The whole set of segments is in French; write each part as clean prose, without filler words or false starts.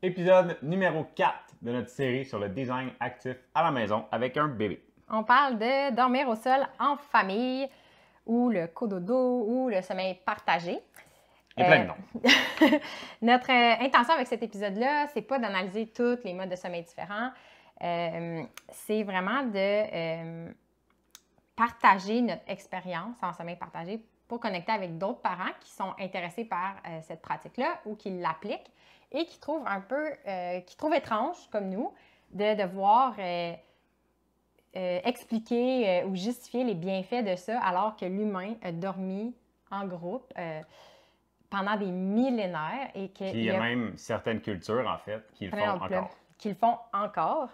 Épisode numéro 4 de notre série sur le design actif à la maison avec un bébé. On parle de dormir au sol en famille ou le cododo ou le sommeil partagé. Il y a plein de noms. Notre intention avec cet épisode-là, c'est pas d'analyser tous les modes de sommeil différents. C'est vraiment de partager notre expérience en sommeil partagé pour connecter avec d'autres parents qui sont intéressés par cette pratique-là ou qui l'appliquent et qui trouvent qui trouvent étrange, comme nous, de devoir expliquer ou justifier les bienfaits de ça alors que l'humain a dormi en groupe pendant des millénaires et Puis il y a même certaines cultures, en fait, qui le font encore. Qui le font encore.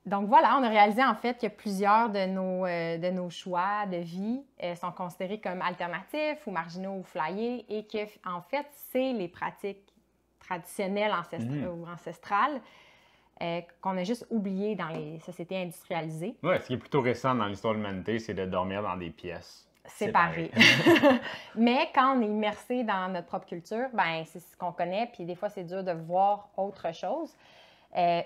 Donc voilà, on a réalisé en fait que plusieurs de nos choix de vie sont considérés comme alternatifs ou marginaux ou flyés et que en fait, c'est les pratiques traditionnelles ou ancestrales qu'on a juste oubliées dans les sociétés industrialisées. Oui, ce qui est plutôt récent dans l'histoire de l'humanité, c'est de dormir dans des pièces séparées. Mais quand on est immersé dans notre propre culture, ben c'est ce qu'on connaît, puis des fois, c'est dur de voir autre chose.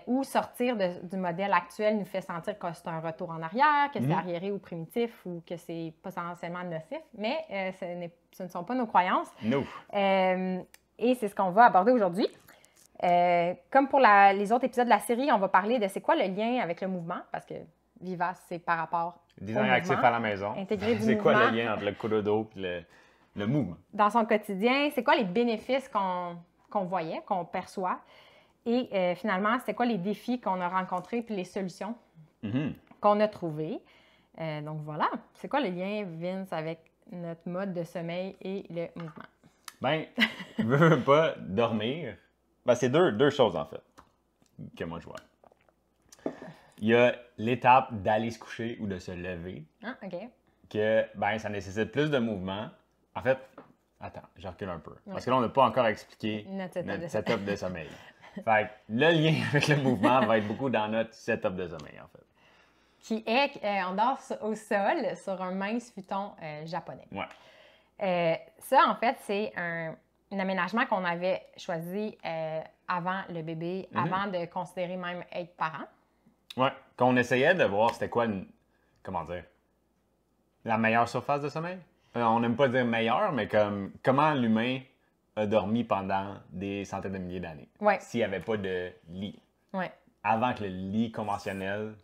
Ou sortir du modèle actuel nous fait sentir que c'est un retour en arrière, que c'est arriéré ou primitif ou que c'est potentiellement nocif, mais ce ne sont pas nos croyances. No. Et c'est ce qu'on va aborder aujourd'hui. Comme pour les autres épisodes de la série, on va parler de c'est quoi le lien avec le mouvement, parce que Vivace, c'est par rapport Design au actif mouvement, à la maison. intégrer du C'est quoi mouvement le lien entre le cododo et le mouvement? dans son quotidien, c'est quoi les bénéfices qu'on voyait, qu'on perçoit. Et finalement, c'est quoi les défis qu'on a rencontrés puis les solutions qu'on a trouvées. Donc voilà, c'est quoi le lien, Vince, avec notre mode de sommeil et le mouvement? Ben, veux pas dormir. Ben, c'est deux choses, en fait, que moi je vois. Il y a l'étape d'aller se coucher ou de se lever. Ah, OK. Que, ben, ça nécessite plus de mouvement. En fait, attends, je recule un peu. Parce que là, on n'a pas encore expliqué notre setup de sommeil. Fait que le lien avec le mouvement va être beaucoup dans notre setup de sommeil, en fait. Qui est, on dort au sol sur un mince futon japonais. Ouais. Ça, en fait, c'est un aménagement qu'on avait choisi avant le bébé, avant de considérer même être parent. Ouais. Quand on essayait de voir c'était quoi, comment dire, la meilleure surface de sommeil. On n'aime pas dire meilleure, mais comment l'humain a dormi pendant des centaines de milliers d'années. Ouais. S'il n'y avait pas de lit. Ouais. Avant que le lit conventionnel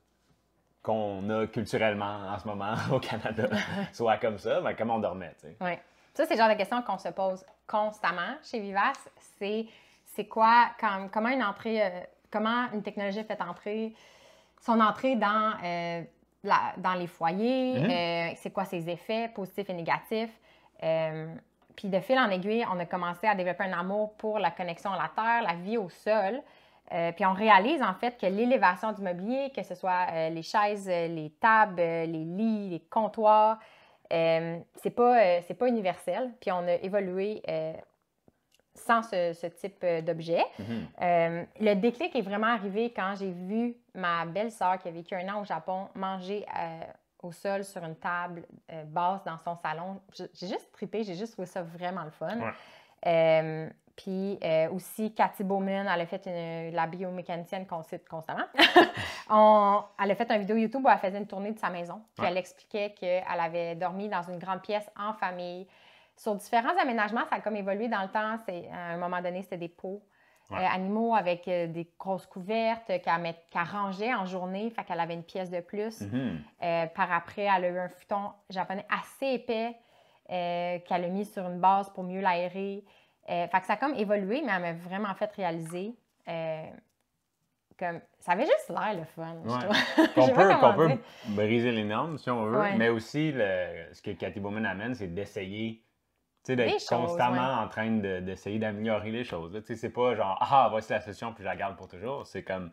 qu'on a culturellement en ce moment au Canada soit comme ça, ben, comment on dormait, tu sais. Oui. Ça, c'est le genre de questions qu'on se pose constamment chez Vivace. C'est quoi, comment une technologie fait entrer son entrée dans les foyers, c'est quoi ses effets positifs et négatifs. Puis de fil en aiguille, on a commencé à développer un amour pour la connexion à la terre, la vie au sol. Puis on réalise en fait que l'élévation du mobilier, que ce soit les chaises, les tables, les lits, les comptoirs, c'est pas universel. Puis on a évolué sans ce type d'objet. Le déclic est vraiment arrivé quand j'ai vu ma belle-sœur qui a vécu 1 an au Japon manger au sol sur une table basse dans son salon. J'ai juste trippé, j'ai juste trouvé ça vraiment le fun. Ouais. Puis aussi, Cathy Bowman, elle a fait la biomécanicienne qu'on cite constamment. Elle a fait une vidéo YouTube où elle faisait une tournée de sa maison. Puis elle expliquait qu'elle avait dormi dans une grande pièce en famille. Sur différents aménagements, ça a comme évolué dans le temps. À un moment donné, c'était des pots animaux avec des grosses couvertes qu'elle rangeait en journée. Fait qu'elle avait une pièce de plus. Par après, elle a eu un futon japonais assez épais qu'elle a mis sur une base pour mieux l'aérer. Fait que ça a comme évolué, mais elle m'a vraiment fait réaliser comme ça avait juste l'air le fun, je trouve. Qu'on peut briser les normes, si on veut, mais aussi ce que Cathy Bowman amène, c'est d'essayer, tu sais, d'être constamment en train d'essayer d'améliorer les choses. Tu sais, c'est pas genre, voici la solution, puis je la garde pour toujours. C'est comme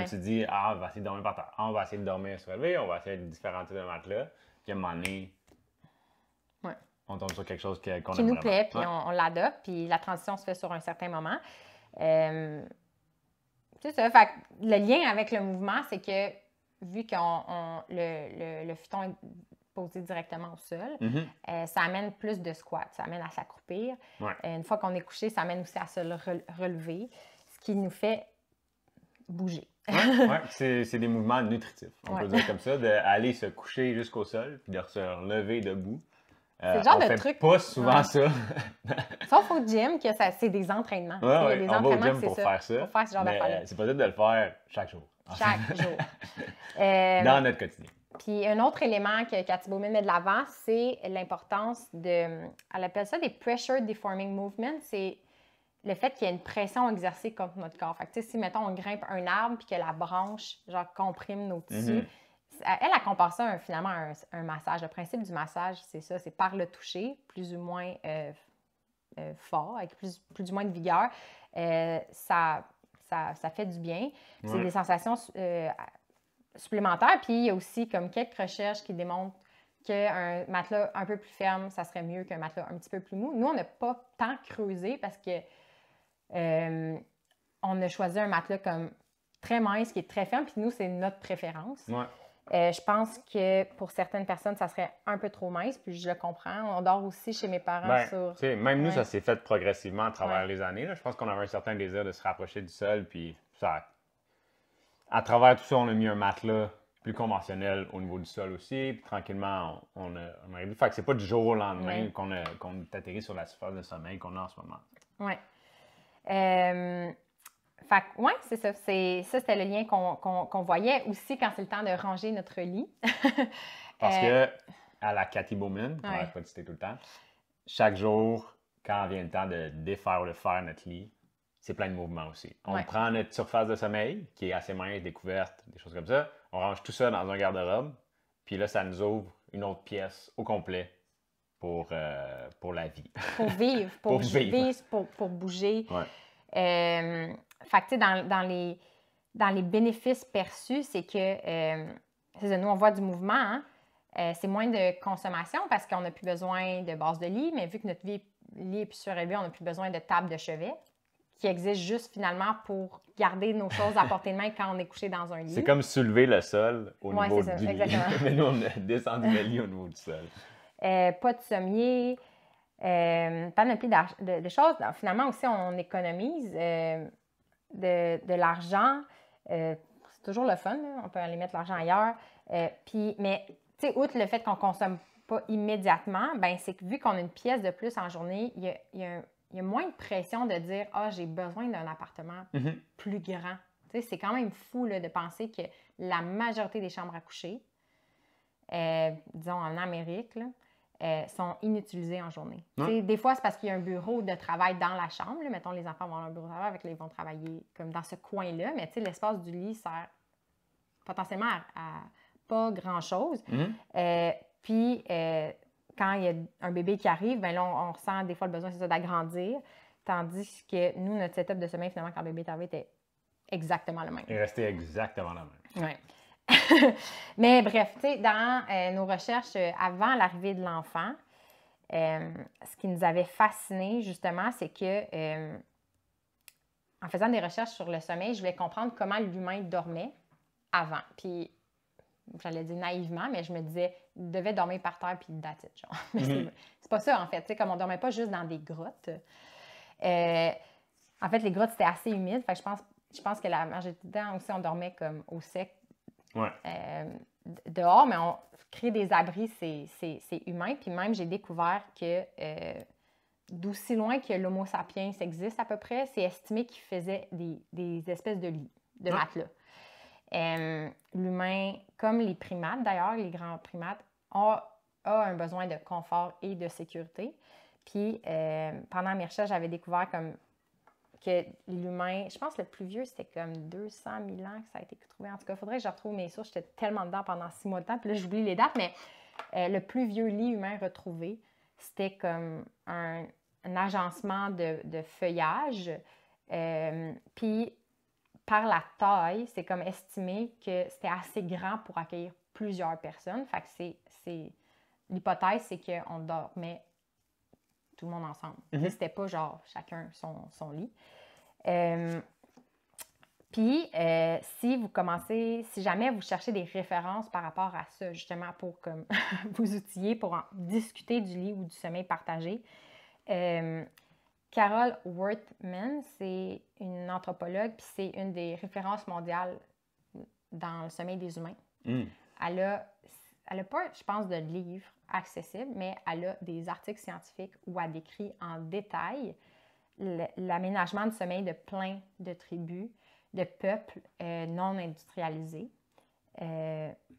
tu dis, on va essayer de dormir par terre, on va essayer de dormir sur levé, on va essayer de différents types de matelas, puis à un moment donné, on tombe sur quelque chose qu'on aime qui nous vraiment. plaît, puis on l'adopte, puis la transition se fait sur un certain moment. C'est ça. Fait que le lien avec le mouvement, c'est que vu que le futon poser directement au sol. Ça amène plus de squat, ça amène à s'accroupir. Ouais. Une fois qu'on est couché, ça amène aussi à se relever, ce qui nous fait bouger. Ouais, c'est des mouvements nutritifs, on peut dire comme ça, d'aller se coucher jusqu'au sol, puis de se relever debout. C'est le genre de fait truc. Pas souvent ça. Sauf au gym, que c'est des entraînements. Ouais, il y a des on va au entraînements gym pour faire ça. Pour faire ce genre d'affaires-là. C'est possible de le faire chaque jour. Chaque jour. Dans notre quotidien. Puis un autre élément que Cathy Bowman met de l'avant, c'est l'importance de... Elle appelle ça des pressure deforming movements. C'est le fait qu'il y a une pression exercée contre notre corps. Fait que, si, mettons, on grimpe un arbre puis que la branche, genre, comprime nos tissus, elle compare ça finalement à un massage. Le principe du massage, c'est ça, c'est par le toucher, plus ou moins fort, avec plus ou moins de vigueur. Ça fait du bien. C'est des sensations supplémentaires. Puis il y a aussi comme quelques recherches qui démontrent qu'un matelas un peu plus ferme, ça serait mieux qu'un matelas un petit peu plus mou. Nous, on n'a pas tant creusé parce que on a choisi un matelas comme très mince, qui est très ferme, puis nous, c'est notre préférence. Ouais. Je pense que pour certaines personnes, ça serait un peu trop mince, puis je le comprends. On dort aussi chez mes parents sur... Même nous, ça s'est fait progressivement à travers les années. Là. Je pense qu'on avait un certain désir de se rapprocher du sol, puis ça... À travers tout ça, on a mis un matelas plus conventionnel au niveau du sol aussi, puis tranquillement, on a réduit. Fait que c'est pas du jour au lendemain qu'on atterrit sur la surface de sommeil qu'on a en ce moment. Oui. Fait que, ouais, c'est ça. Ça, c'était le lien qu'on voyait aussi quand c'est le temps de ranger notre lit. Parce que, à la Cathy Bowman, on n'arrête pas de citer tout le temps, chaque jour, quand vient le temps de défaire ou de faire notre lit, c'est plein de mouvements aussi. On prend notre surface de sommeil, qui est assez mince, découverte, des choses comme ça. On range tout ça dans un garde-robe. Puis là, ça nous ouvre une autre pièce au complet pour la vie. Pour vivre, pour bouger. Ouais. Fait que, tu sais, dans les bénéfices perçus, c'est que, nous, on voit du mouvement, hein? C'est moins de consommation parce qu'on n'a plus besoin de base de lit, mais vu que notre lit est plus surélevé, on n'a plus besoin de table de chevet, qui existe juste finalement pour garder nos choses à portée de main quand on est couché dans un lit. C'est comme soulever le sol au niveau du lit. Exactement. Mais nous, on a descendu le lit au niveau du sol. Pas de sommier, panoplie de choses. Alors, finalement aussi, on économise de l'argent. C'est toujours le fun, là. On peut aller mettre l'argent ailleurs. Mais, tu sais, outre le fait qu'on ne consomme pas immédiatement, ben c'est que vu qu'on a une pièce de plus en journée, il y a moins de pression de dire « Ah, j'ai besoin d'un appartement plus grand ». Tu sais, c'est quand même fou là, de penser que la majorité des chambres à coucher, disons en Amérique, là, sont inutilisées en journée. Des fois, c'est parce qu'il y a un bureau de travail dans la chambre. Là. Mettons, les enfants vont avoir un bureau de travail, ils vont travailler comme dans ce coin-là, mais l'espace du lit sert potentiellement à pas grand-chose. Puis, quand il y a un bébé qui arrive, bien là, on ressent des fois le besoin, c'est ça, d'agrandir, tandis que nous, notre setup de sommeil, finalement, quand le bébé est arrivé, était exactement le même. Il restait exactement le même. Oui. Mais bref, tu sais, dans nos recherches avant l'arrivée de l'enfant, ce qui nous avait fasciné justement, c'est que en faisant des recherches sur le sommeil, je voulais comprendre comment l'humain dormait avant. Puis, j'allais dire naïvement, mais je me disais, il devait dormir par terre puis that's it, genre. Mais c'est pas ça, en fait. Tu sais, comme on dormait pas juste dans des grottes. En fait, les grottes, c'était assez humide. Fait que je pense que la majorité du temps aussi, on dormait comme au sec. Dehors, mais on crée des abris, c'est humain. Puis même, j'ai découvert que d'aussi loin que l'Homo sapiens existe à peu près, c'est estimé qu'il faisait des espèces de lits, de matelas. L'humain, comme les primates d'ailleurs, les grands primates, a un besoin de confort et de sécurité. Puis pendant mes recherches, j'avais découvert comme que l'humain, je pense que le plus vieux, c'était comme 200 000 ans que ça a été trouvé. En tout cas, il faudrait que je retrouve mes sources. J'étais tellement dedans pendant 6 mois de temps. Puis là, j'oublie les dates, mais le plus vieux lit humain retrouvé, c'était comme un agencement de feuillage. Puis, par la taille, c'est comme estimé que c'était assez grand pour accueillir plusieurs personnes. Fait que l'hypothèse, c'est qu'on dormait tout le monde ensemble. C'était pas genre chacun son lit. Puis, si jamais vous cherchez des références par rapport à ça, justement pour comme, vous outiller pour discuter du lit ou du sommeil partagé, Carol Wortman, c'est une anthropologue, puis c'est une des références mondiales dans le sommeil des humains. Elle a pas, je pense, de livres accessibles, mais elle a des articles scientifiques où elle décrit en détail l'aménagement de sommeil de plein de tribus, de peuples non industrialisés,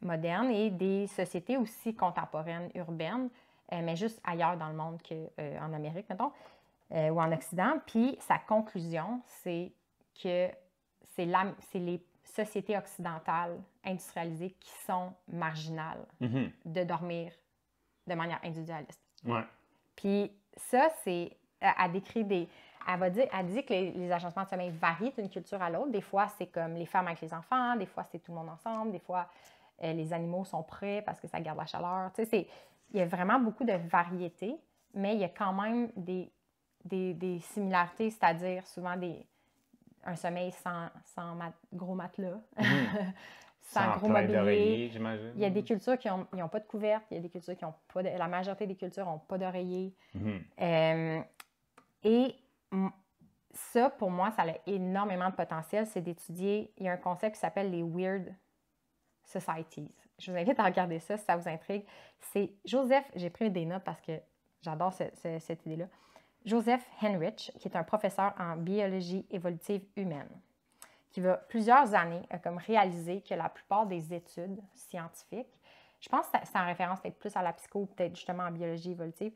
modernes et des sociétés aussi contemporaines, urbaines, mais juste ailleurs dans le monde qu'en Amérique, mettons, ou en Occident. Puis sa conclusion, c'est que c'est les sociétés occidentales industrialisées qui sont marginales de dormir de manière individualiste. Ouais. Puis ça, c'est... Elle décrit elle dit que les agencements de sommeil varient d'une culture à l'autre. Des fois, c'est comme les femmes avec les enfants. Des fois, c'est tout le monde ensemble. Des fois, les animaux sont prêts parce que ça garde la chaleur. Tu sais, il y a vraiment beaucoup de variétés, mais il y a quand même des similarités, c'est-à-dire souvent un sommeil sans gros matelas, sans gros mobilier. J'imagine. Il y a des cultures qui n'ont pas de couverte, il y a des cultures qui n'ont pas la majorité des cultures n'ont pas d'oreiller. Et ça, pour moi, ça a énormément de potentiel, c'est d'étudier, il y a un concept qui s'appelle les Weird Societies. Je vous invite à regarder ça si ça vous intrigue. C'est Joseph, j'ai pris des notes parce que j'adore cette idée-là. Joseph Henrich, qui est un professeur en biologie évolutive humaine, qui va plusieurs années a comme réalisé que la plupart des études scientifiques, je pense que c'est en référence peut-être plus à la psycho, peut-être justement en biologie évolutive,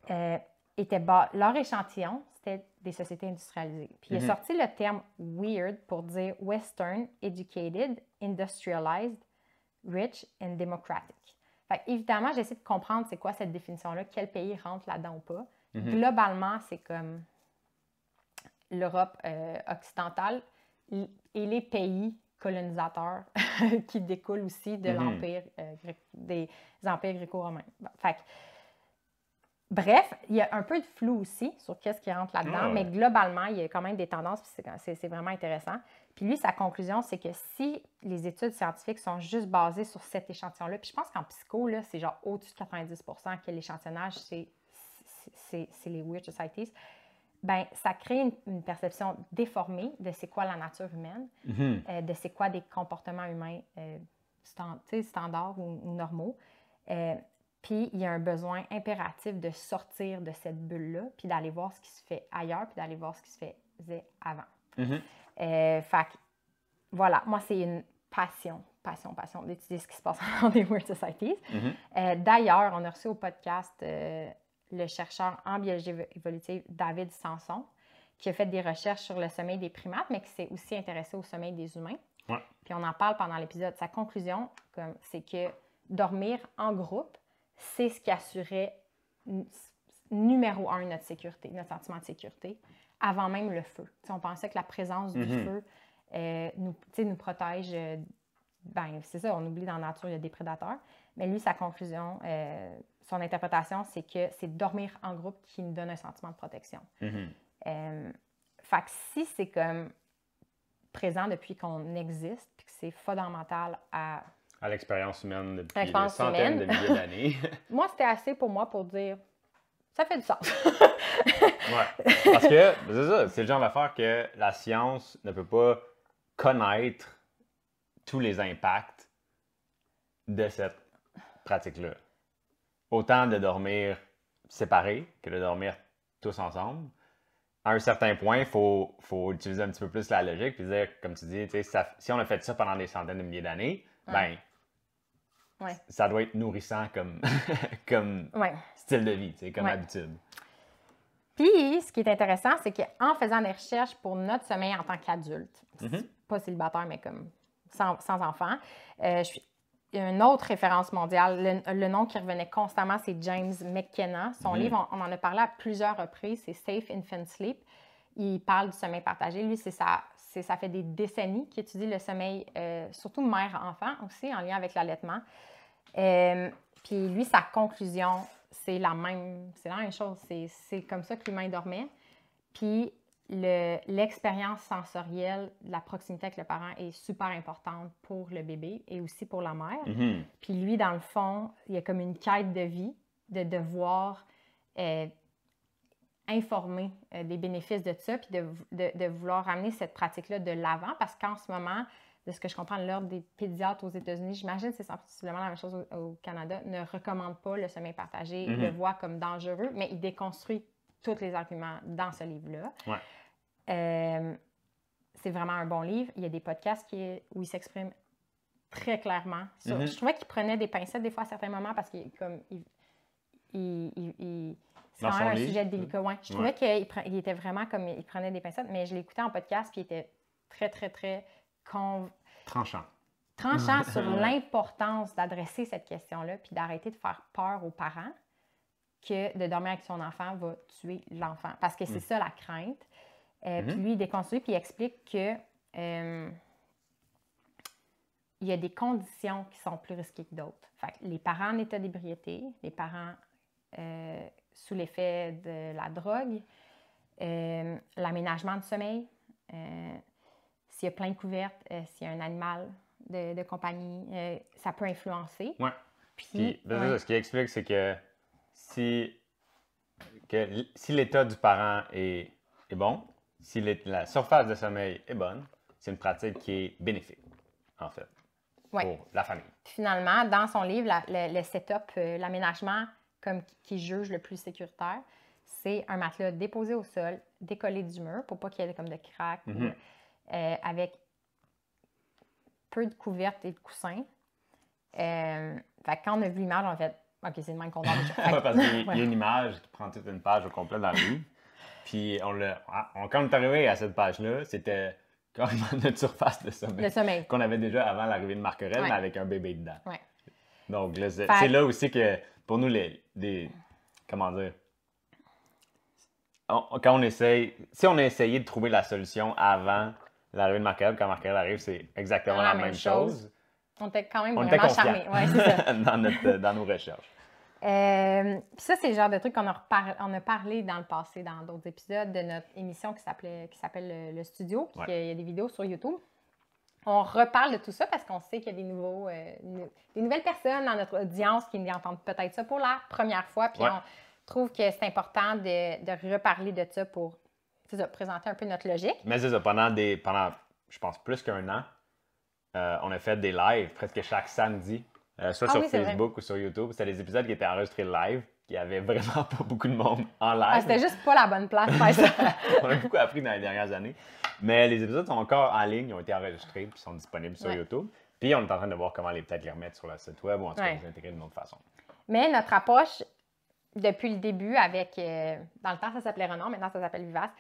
leur échantillon, c'était des sociétés industrialisées. Puis il a sorti le terme « weird » pour dire « Western, educated, industrialized, rich and democratic ». Fait évidemment, j'essaie de comprendre c'est quoi cette définition-là, quel pays rentre là-dedans ou pas. Globalement, c'est comme l'Europe occidentale et les pays colonisateurs qui découlent aussi de l'empire, des empires gréco-romains. Fait que, bref, il y a un peu de flou aussi sur qu'est-ce qui rentre là-dedans, mais globalement, il y a quand même des tendances, puis c'est vraiment intéressant. Puis lui, sa conclusion, c'est que si les études scientifiques sont juste basées sur cet échantillon-là, puis je pense qu'en psycho, là, c'est genre au-dessus de 90% que l'échantillonnage, c'est les Weird Societies, ben ça crée une perception déformée de c'est quoi la nature humaine, de c'est quoi des comportements humains standards ou normaux. Puis il y a un besoin impératif de sortir de cette bulle-là, puis d'aller voir ce qui se fait ailleurs, puis d'aller voir ce qui se faisait avant. Fait que, voilà, moi, c'est une passion d'étudier ce qui se passe dans des Weird Societies. D'ailleurs, on a reçu au podcast le chercheur en biologie évolutive David Sanson, qui a fait des recherches sur le sommeil des primates, mais qui s'est aussi intéressé au sommeil des humains. Puis on en parle pendant l'épisode. Sa conclusion, c'est que dormir en groupe, c'est ce qui assurait numéro 1 notre sécurité, notre sentiment de sécurité, avant même le feu. T'sais, on pensait que la présence du feu nous protège. Ben, c'est ça, on oublie dans la nature, il y a des prédateurs. Mais lui, sa conclusion, son interprétation, c'est que c'est dormir en groupe qui nous donne un sentiment de protection. Fait que si c'est comme présent depuis qu'on existe, puis que c'est fondamental à l'expérience humaine depuis des centaines de milliers d'années. Moi, c'était assez pour moi pour dire, ça fait du sens. Parce que, c'est ça, c'est le genre d'affaire que la science ne peut pas connaître tous les impacts de cette pratique-là. Autant de dormir séparés que de dormir tous ensemble. À un certain point, il faut utiliser un petit peu plus la logique puis dire, comme tu dis, si on a fait ça pendant des centaines de milliers d'années, ça doit être nourrissant comme style de vie, comme habitude. Puis, ce qui est intéressant, c'est qu'en faisant des recherches pour notre sommeil en tant qu'adulte, pas célibataire, mais comme sans enfant, une autre référence mondiale, le nom qui revenait constamment, c'est James McKenna. Son livre, on en a parlé à plusieurs reprises, c'est Safe Infant Sleep. Il parle du sommeil partagé. Lui, ça fait des décennies qu'il étudie le sommeil, surtout mère-enfant aussi, en lien avec l'allaitement. Puis lui, sa conclusion, c'est la même chose. C'est comme ça que l'humain dormait. Puis l'expérience sensorielle de la proximité avec le parent est super importante pour le bébé et aussi pour la mère. Puis lui, dans le fond, il y a comme une quête de vie, de devoir informer des bénéfices de ça, puis de vouloir amener cette pratique-là de l'avant, parce qu'en ce moment, de ce que je comprends de l'Ordre des pédiatres aux États-Unis, j'imagine que c'est sensiblement la même chose au Canada, ne recommande pas le sommeil partagé, le voit comme dangereux, mais il déconstruit tous les arguments dans ce livre-là. C'est vraiment un bon livre. Il y a des podcasts où il s'exprime très clairement. Je trouvais qu'il prenait des pincettes des fois à certains moments parce qu'il c'est quand même un sujet délicat. Ouais. Je trouvais qu'il était vraiment comme il prenait des pincettes, mais je l'écoutais en podcast puis il était très, très, très tranchant sur l'importance d'adresser cette question-là puis d'arrêter de faire peur aux parents que de dormir avec son enfant va tuer l'enfant. Parce que c'est ça la crainte. Puis lui, il déconstruit puis il explique que il y a des conditions qui sont plus risquées que d'autres. Fait que les parents en état d'ébriété, les parents sous l'effet de la drogue, l'aménagement de sommeil, s'il y a plein de couvertes, s'il y a un animal de compagnie, ça peut influencer. Oui. Puis, ce qu'il explique, c'est que si l'état du parent est bon, si la surface de sommeil est bonne, c'est une pratique qui est bénéfique, en fait, pour la famille. Puis finalement, dans son livre, le setup, l'aménagement comme qui juge le plus sécuritaire, c'est un matelas déposé au sol, décollé du mur pour pas qu'il y ait comme de craques, avec peu de couvertes et de coussins. Fait que quand on a vu l'image, on a fait « OK, c'est le même qu'on dort déjà. » Parce qu'il y a une image qui prend toute une page au complet dans le livre. Puis quand on est arrivé à cette page-là, c'était carrément notre surface de sommeil. Le sommeil. Qu'on avait déjà avant l'arrivée de Marquerelle, mais avec un bébé dedans. Ouais. Donc là, c'est là aussi que pour nous, comment dire, quand on essaye, si on a essayé de trouver la solution avant l'arrivée de Marquerelle, quand Marquerelle arrive, c'est exactement la même chose. On était quand même vraiment charmés. Ouais, c'est ça. dans nos recherches. Puis ça, c'est le genre de truc qu'on a parlé dans le passé, dans d'autres épisodes de notre émission qui s'appelle Le Studio, puis il y a des vidéos sur YouTube. On reparle de tout ça parce qu'on sait qu'il y a des nouvelles personnes dans notre audience qui entendent peut-être ça pour la première fois, puis on trouve que c'est important de reparler de ça pour présenter un peu notre logique. Mais c'est ça, pendant, je pense, plus qu'un an, on a fait des lives presque chaque samedi. Soit sur Facebook ou sur YouTube. C'était des épisodes qui étaient enregistrés live, qui n'avaient vraiment pas beaucoup de monde en live. C'était juste pas la bonne place pour ça. On a beaucoup appris dans les dernières années. Mais les épisodes sont encore en ligne, ils ont été enregistrés puis sont disponibles sur YouTube. Puis on est en train de voir comment peut-être les remettre sur le site web ou en tout cas les intégrer d'une autre façon. Mais notre approche, depuis le début, avec dans le temps ça s'appelait Renard, maintenant ça s'appelle Vivace,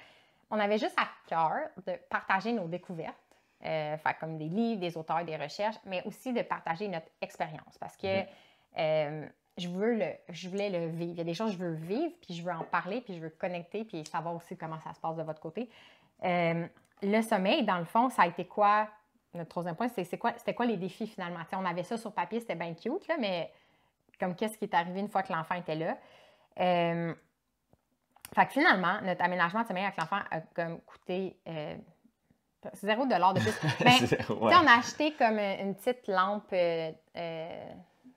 on avait juste à cœur de partager nos découvertes. Faire comme des livres, des auteurs, des recherches, mais aussi de partager notre expérience parce que je voulais le vivre. Il y a des choses que je veux vivre, puis je veux en parler, puis je veux connecter, puis savoir aussi comment ça se passe de votre côté. Le sommeil, dans le fond, ça a été quoi? Notre troisième point, c'était quoi les défis finalement? T'sais, on avait ça sur papier, c'était bien cute, là, mais comme qu'est-ce qui est arrivé une fois que l'enfant était là? Fait que finalement, notre aménagement de sommeil avec l'enfant a comme coûté... c'est $0 de plus. On a acheté comme une petite lampe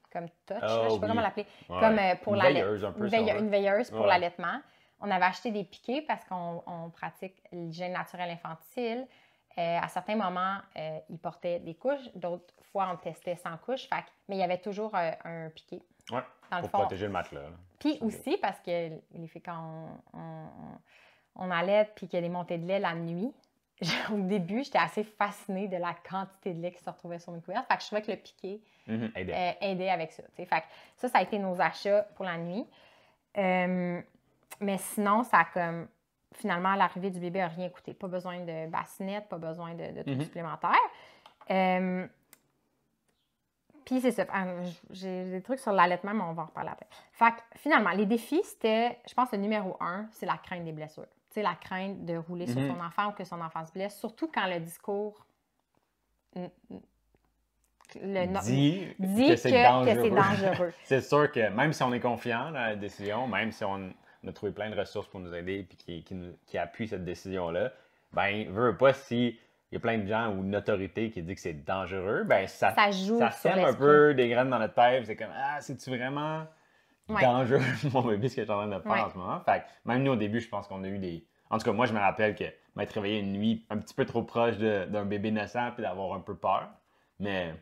comme touch, je ne sais pas comment l'appeler. Comme pour une veilleuse pour l'allaitement. On avait acheté des piquets parce qu'on pratique l'hygiène naturelle infantile. À certains moments, ils portaient des couches. D'autres fois, on testait sans couche. Mais il y avait toujours un piquet. Oui, pour protéger le matelas. Puis aussi parce que les filles, quand on allaite puis qu'il y a des montées de lait la nuit, au début, j'étais assez fascinée de la quantité de lait qui se retrouvait sur mes couvertes. Fait que je trouvais que le piquet aidait avec ça. Fait que ça a été nos achats pour la nuit. Mais sinon, ça a comme... Finalement, l'arrivée du bébé n'a rien coûté. Pas besoin de bassinette, pas besoin de trucs supplémentaires. Puis c'est ça. J'ai des trucs sur l'allaitement, mais on va en reparler après. Fait que finalement, les défis, c'était, je pense, le numéro 1, c'est la crainte des blessures. Tu sais, la crainte de rouler sur son enfant ou que son enfant se blesse, surtout quand le discours dit que c'est dangereux. C'est sûr que même si on est confiant dans la décision, même si on on a trouvé plein de ressources pour nous aider puis qui appuient cette décision-là, ben, veux pas si il y a plein de gens ou une autorité qui dit que c'est dangereux, ben ça sème un peu des graines dans notre tête. C'est comme, c'est-tu vraiment dangereux mon bébé, ce que je suis en train de faire en ce moment? Fait que même nous, au début, je pense qu'on a eu des... En tout cas, moi, je me rappelle que m'être réveillé une nuit un petit peu trop proche d'un bébé naissant puis d'avoir un peu peur. Mais...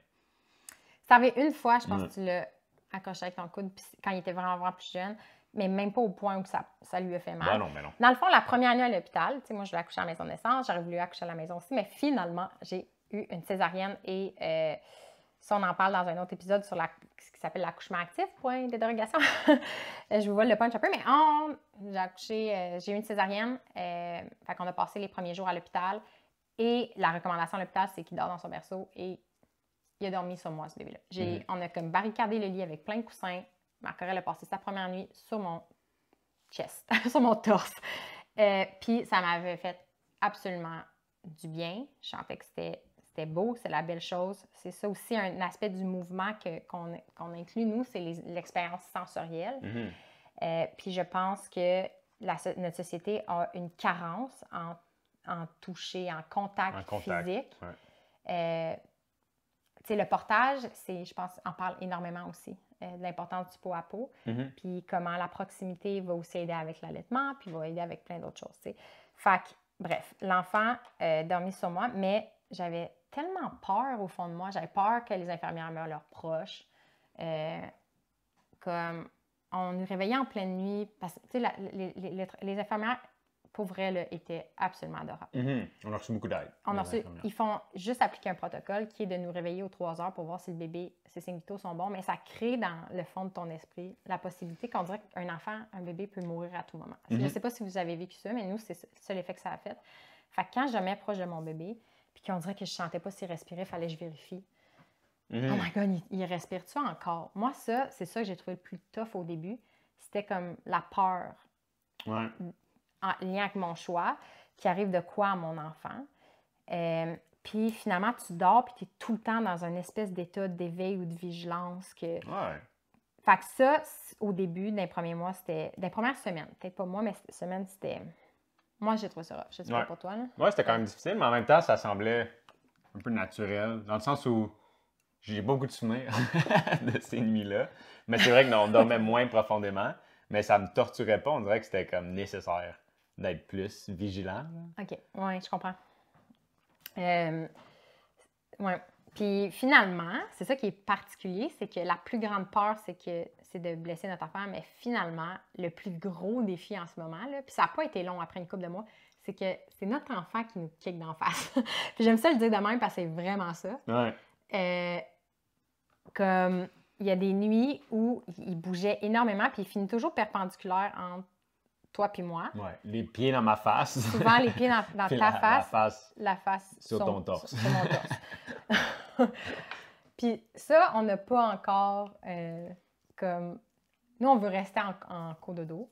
Ça arrivé une fois, je pense que tu l'as accroché avec ton coude quand il était vraiment plus jeune, mais même pas au point où ça lui a fait mal. Ben non. Dans le fond, la première nuit à l'hôpital, tu sais, moi, je voulais accoucher à la maison de naissance, j'aurais voulu accoucher à la maison aussi, mais finalement, j'ai eu une césarienne et ça, on en parle dans un autre épisode sur ce qui s'appelle l'accouchement actif, point de dérogation. Je vous vole le punch un peu, mais j'ai accouché, j'ai eu une césarienne, fait qu'on a passé les premiers jours à l'hôpital et la recommandation à l'hôpital, c'est qu'il dort dans son berceau et il a dormi sur moi, ce bébé-là. On a comme barricadé le lit avec plein de coussins. Marc-Aurèle a passé sa première nuit sur mon chest, sur mon torse. Puis ça m'avait fait absolument du bien. Je sentais que c'était beau, c'est la belle chose. C'est ça aussi un aspect du mouvement qu'on inclut, nous, c'est l'expérience sensorielle. Puis je pense que notre société a une carence en toucher, en contact physique. Ouais. Le portage, je pense, en parle énormément aussi, de l'importance du peau à peau, puis comment la proximité va aussi aider avec l'allaitement, puis va aider avec plein d'autres choses, t'sais. Fait que, bref, l'enfant dormit sur moi, mais j'avais tellement peur au fond de moi, j'avais peur que les infirmières meurent leurs proches, comme on nous réveillait en pleine nuit, parce que, les infirmières, pour vrai, là, étaient absolument adorables. On a reçu beaucoup d'aide. Ils font juste appliquer un protocole qui est de nous réveiller aux 3 heures pour voir si le bébé, ses signes vitaux sont bons, mais ça crée dans le fond de ton esprit la possibilité qu'on dirait qu'un enfant, un bébé peut mourir à tout moment. Je ne sais pas si vous avez vécu ça, mais nous, c'est ça l'effet que ça a fait. Fait que quand je me mets proche de mon bébé, puis qu'on dirait que je ne sentais pas s'il respirait, il fallait que je vérifie. Oh my God, il respire-tu encore? Moi, c'est ça que j'ai trouvé le plus tough au début. C'était comme la peur. Ouais. En lien avec mon choix, qui arrive de quoi à mon enfant. Puis finalement, tu dors, puis tu es tout le temps dans une espèce d'état d'éveil ou de vigilance. Fait que ça, au début, dans les premiers mois, c'était... Dans les premières semaines, peut-être pas moi, mais cette semaine, c'était... Moi, j'ai trouvé ça rough. Je sais pas pour toi, là. Ouais, c'était quand même difficile, mais en même temps, ça semblait un peu naturel, dans le sens où j'ai beaucoup de souvenirs de ces nuits-là. Mais c'est vrai qu'on dormait moins profondément, mais ça me torturait pas. On dirait que c'était comme nécessaire d'être plus vigilant. Là. OK. Oui, je comprends. Ouais. Puis finalement, c'est ça qui est particulier, c'est que la plus grande peur, c'est de blesser notre enfant, mais finalement, le plus gros défi en ce moment, là, puis ça n'a pas été long après une couple de mois, c'est que c'est notre enfant qui nous kick d'en face. Puis j'aime ça le dire de même parce que c'est vraiment ça. Ouais. Comme il y a des nuits où il bougeait énormément, puis il finit toujours perpendiculaire entre toi puis moi. Ouais. Les pieds dans ma face. Souvent, les pieds dans ta face. La face sur ton torse. Sur mon torse. Puis ça, on n'a pas encore comme... Nous, on veut rester en cododo.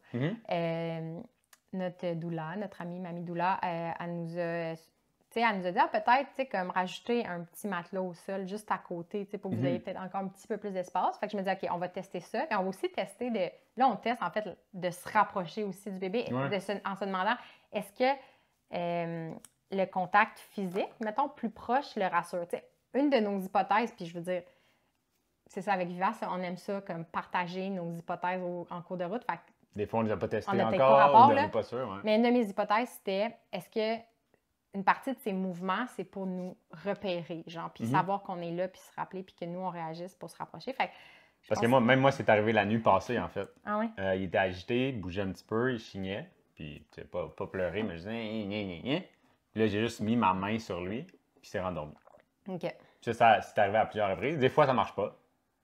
Notre doula, notre amie Mamie Doula, elle nous a dit, peut-être, comme rajouter un petit matelas au sol juste à côté, pour que vous ayez peut-être encore un petit peu plus d'espace. Fait que je me dis, OK, on va tester ça. Et on va aussi tester Là, on teste, en fait, de se rapprocher aussi du bébé en se demandant, est-ce que le contact physique, mettons, plus proche, le rassure? T'sais, une de nos hypothèses, puis je veux dire, c'est ça avec Vivace, on aime ça, comme partager nos hypothèses en cours de route. Fait que des fois, on ne les a pas testées encore, on n'est pas sûr. Ouais. Mais une de mes hypothèses, c'était, est-ce que une partie de ces mouvements, c'est pour nous repérer, genre, puis savoir qu'on est là, puis se rappeler, puis que nous, on réagisse pour se rapprocher. Fait que parce que même moi, c'est arrivé la nuit passée, en fait. Ah oui? Il était agité, il bougeait un petit peu, il chignait, puis tu sais, pas pleurer, mais je disais, Puis là, j'ai juste mis ma main sur lui, puis il s'est rendormi. OK. Puis ça, c'est arrivé à plusieurs reprises. Des fois, ça marche pas,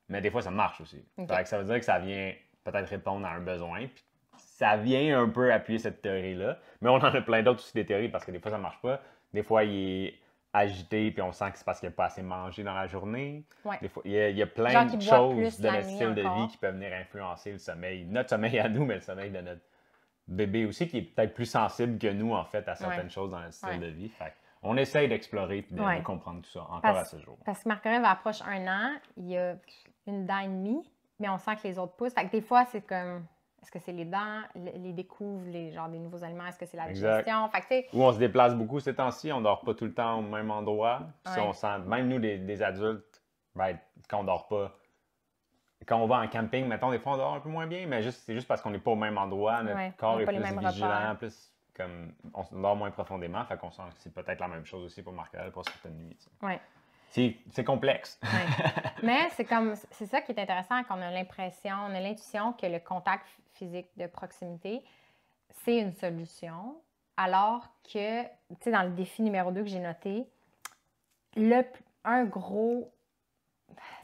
mais des fois, ça marche aussi. Okay. Fait que ça veut dire que ça vient peut-être répondre à un besoin, puis ça vient un peu appuyer cette théorie-là. Mais on en a plein d'autres aussi, des théories, parce que des fois, ça marche pas. Des fois, il est agité, puis on sent que c'est parce qu'il n'a pas assez mangé dans la journée. Ouais. Des fois, il y a plein de choses de notre style de vie qui peuvent venir influencer le sommeil. Notre sommeil à nous, mais le sommeil de notre bébé aussi, qui est peut-être plus sensible que nous, en fait, à certaines choses dans notre style de vie. Fait on essaye d'explorer et de comprendre tout ça encore à ce jour. Parce que Marc-Aurèle approche 1 an, il y a une dent et demie, mais on sent que les autres poussent. Fait que des fois, c'est comme... Est-ce que c'est les dents, les découvres, genre des nouveaux aliments? Est-ce que c'est la digestion? Fait que, où on se déplace beaucoup ces temps-ci, on dort pas tout le temps au même endroit. Puis on sent, même nous, des adultes, ben, quand on dort pas, quand on va en camping, mettons, des fois on dort un peu moins bien, mais c'est juste parce qu'on n'est pas au même endroit. Notre corps est plus vigilant, plus comme on dort moins profondément. Fait qu'on sent que c'est peut-être la même chose aussi pour Marc-Aurèle pour certaines nuits. Ouais. C'est complexe. Mais c'est ça qui est intéressant, qu'on a l'impression, on a l'intuition que le contact physique de proximité, c'est une solution, alors que, tu sais, dans le défi numéro 2 que j'ai noté, un gros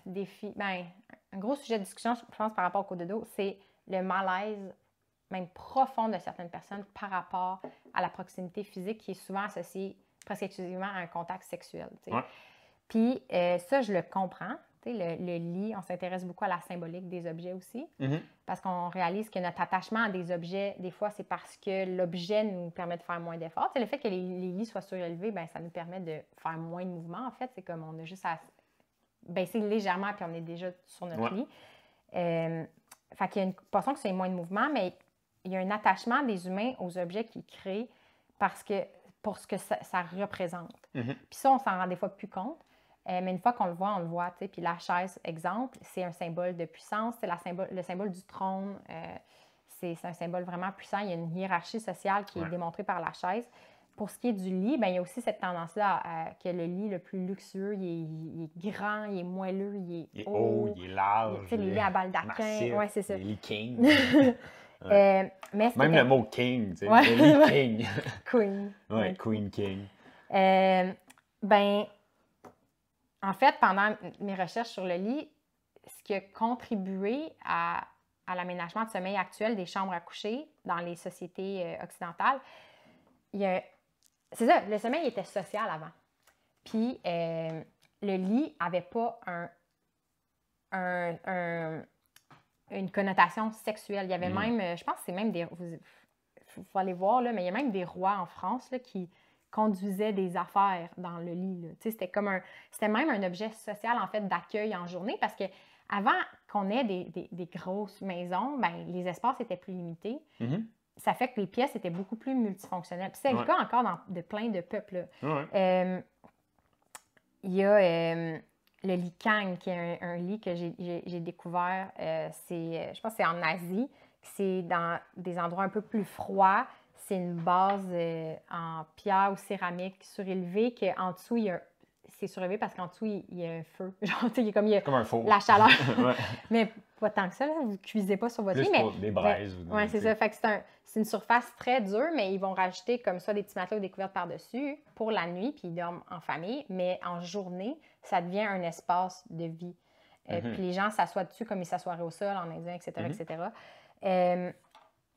défi, un gros sujet de discussion, je pense, par rapport au cododo, c'est le malaise, même profond de certaines personnes par rapport à la proximité physique qui est souvent associée presque exclusivement à un contact sexuel. Ouais. Puis ça, je le comprends. Le lit, on s'intéresse beaucoup à la symbolique des objets aussi, parce qu'on réalise que notre attachement à des objets, des fois, c'est parce que l'objet nous permet de faire moins d'efforts. Le fait que les lits soient surélevés, ça nous permet de faire moins de mouvements, en fait. C'est comme on a juste à baisser légèrement, puis on est déjà sur notre lit. Fait qu'il y a une portion que c'est moins de mouvement, mais il y a un attachement des humains aux objets qu'ils créent pour ce que ça représente. Puis ça, on s'en rend des fois plus compte. Mais une fois qu'on le voit, on le voit. Puis la chaise, exemple, c'est un symbole de puissance. C'est le symbole du trône. C'est un symbole vraiment puissant. Il y a une hiérarchie sociale qui est démontrée par la chaise. Pour ce qui est du lit, il y a aussi cette tendance-là que le lit le plus luxueux, il est grand, il est moelleux, il est haut, il est large. Les lits à baldaquin. Oui, c'est ça. Les lits king. Mais même le mot king, tu sais. Le lit king. Queen. Oui, queen king. En fait, pendant mes recherches sur le lit, ce qui a contribué à l'aménagement de sommeil actuel des chambres à coucher dans les sociétés occidentales, c'est ça, le sommeil était social avant. Puis, le lit n'avait pas une connotation sexuelle. Il y avait même, je pense que c'est même des... Il faut aller voir, là, mais il y a même des rois en France là, qui conduisaient des affaires dans le lit. C'était même un objet social, en fait, d'accueil en journée, parce que avant qu'on ait des grosses maisons, les espaces étaient plus limités. Ça fait que les pièces étaient beaucoup plus multifonctionnelles. Puis c'est le cas encore de plein de peuples. Il y a le lit Kang, qui est un lit que j'ai découvert. Je pense que c'est en Asie. C'est dans des endroits un peu plus froids. C'est une base en pierre ou céramique surélevée qu'en dessous, c'est surélevé parce qu'en dessous, il y a un feu. Genre, il y a comme un four. La chaleur. Mais pas tant que ça, là. Vous ne cuisez pas sur votre lit. Pour des braises. Oui, c'est ça. Fait que c'est une surface très dure, mais ils vont rajouter comme ça des petits matelas ou des couvertes par-dessus pour la nuit, puis ils dorment en famille. Mais en journée, ça devient un espace de vie. Puis les gens s'assoient dessus comme ils s'assoiraient au sol en indien, etc., etc.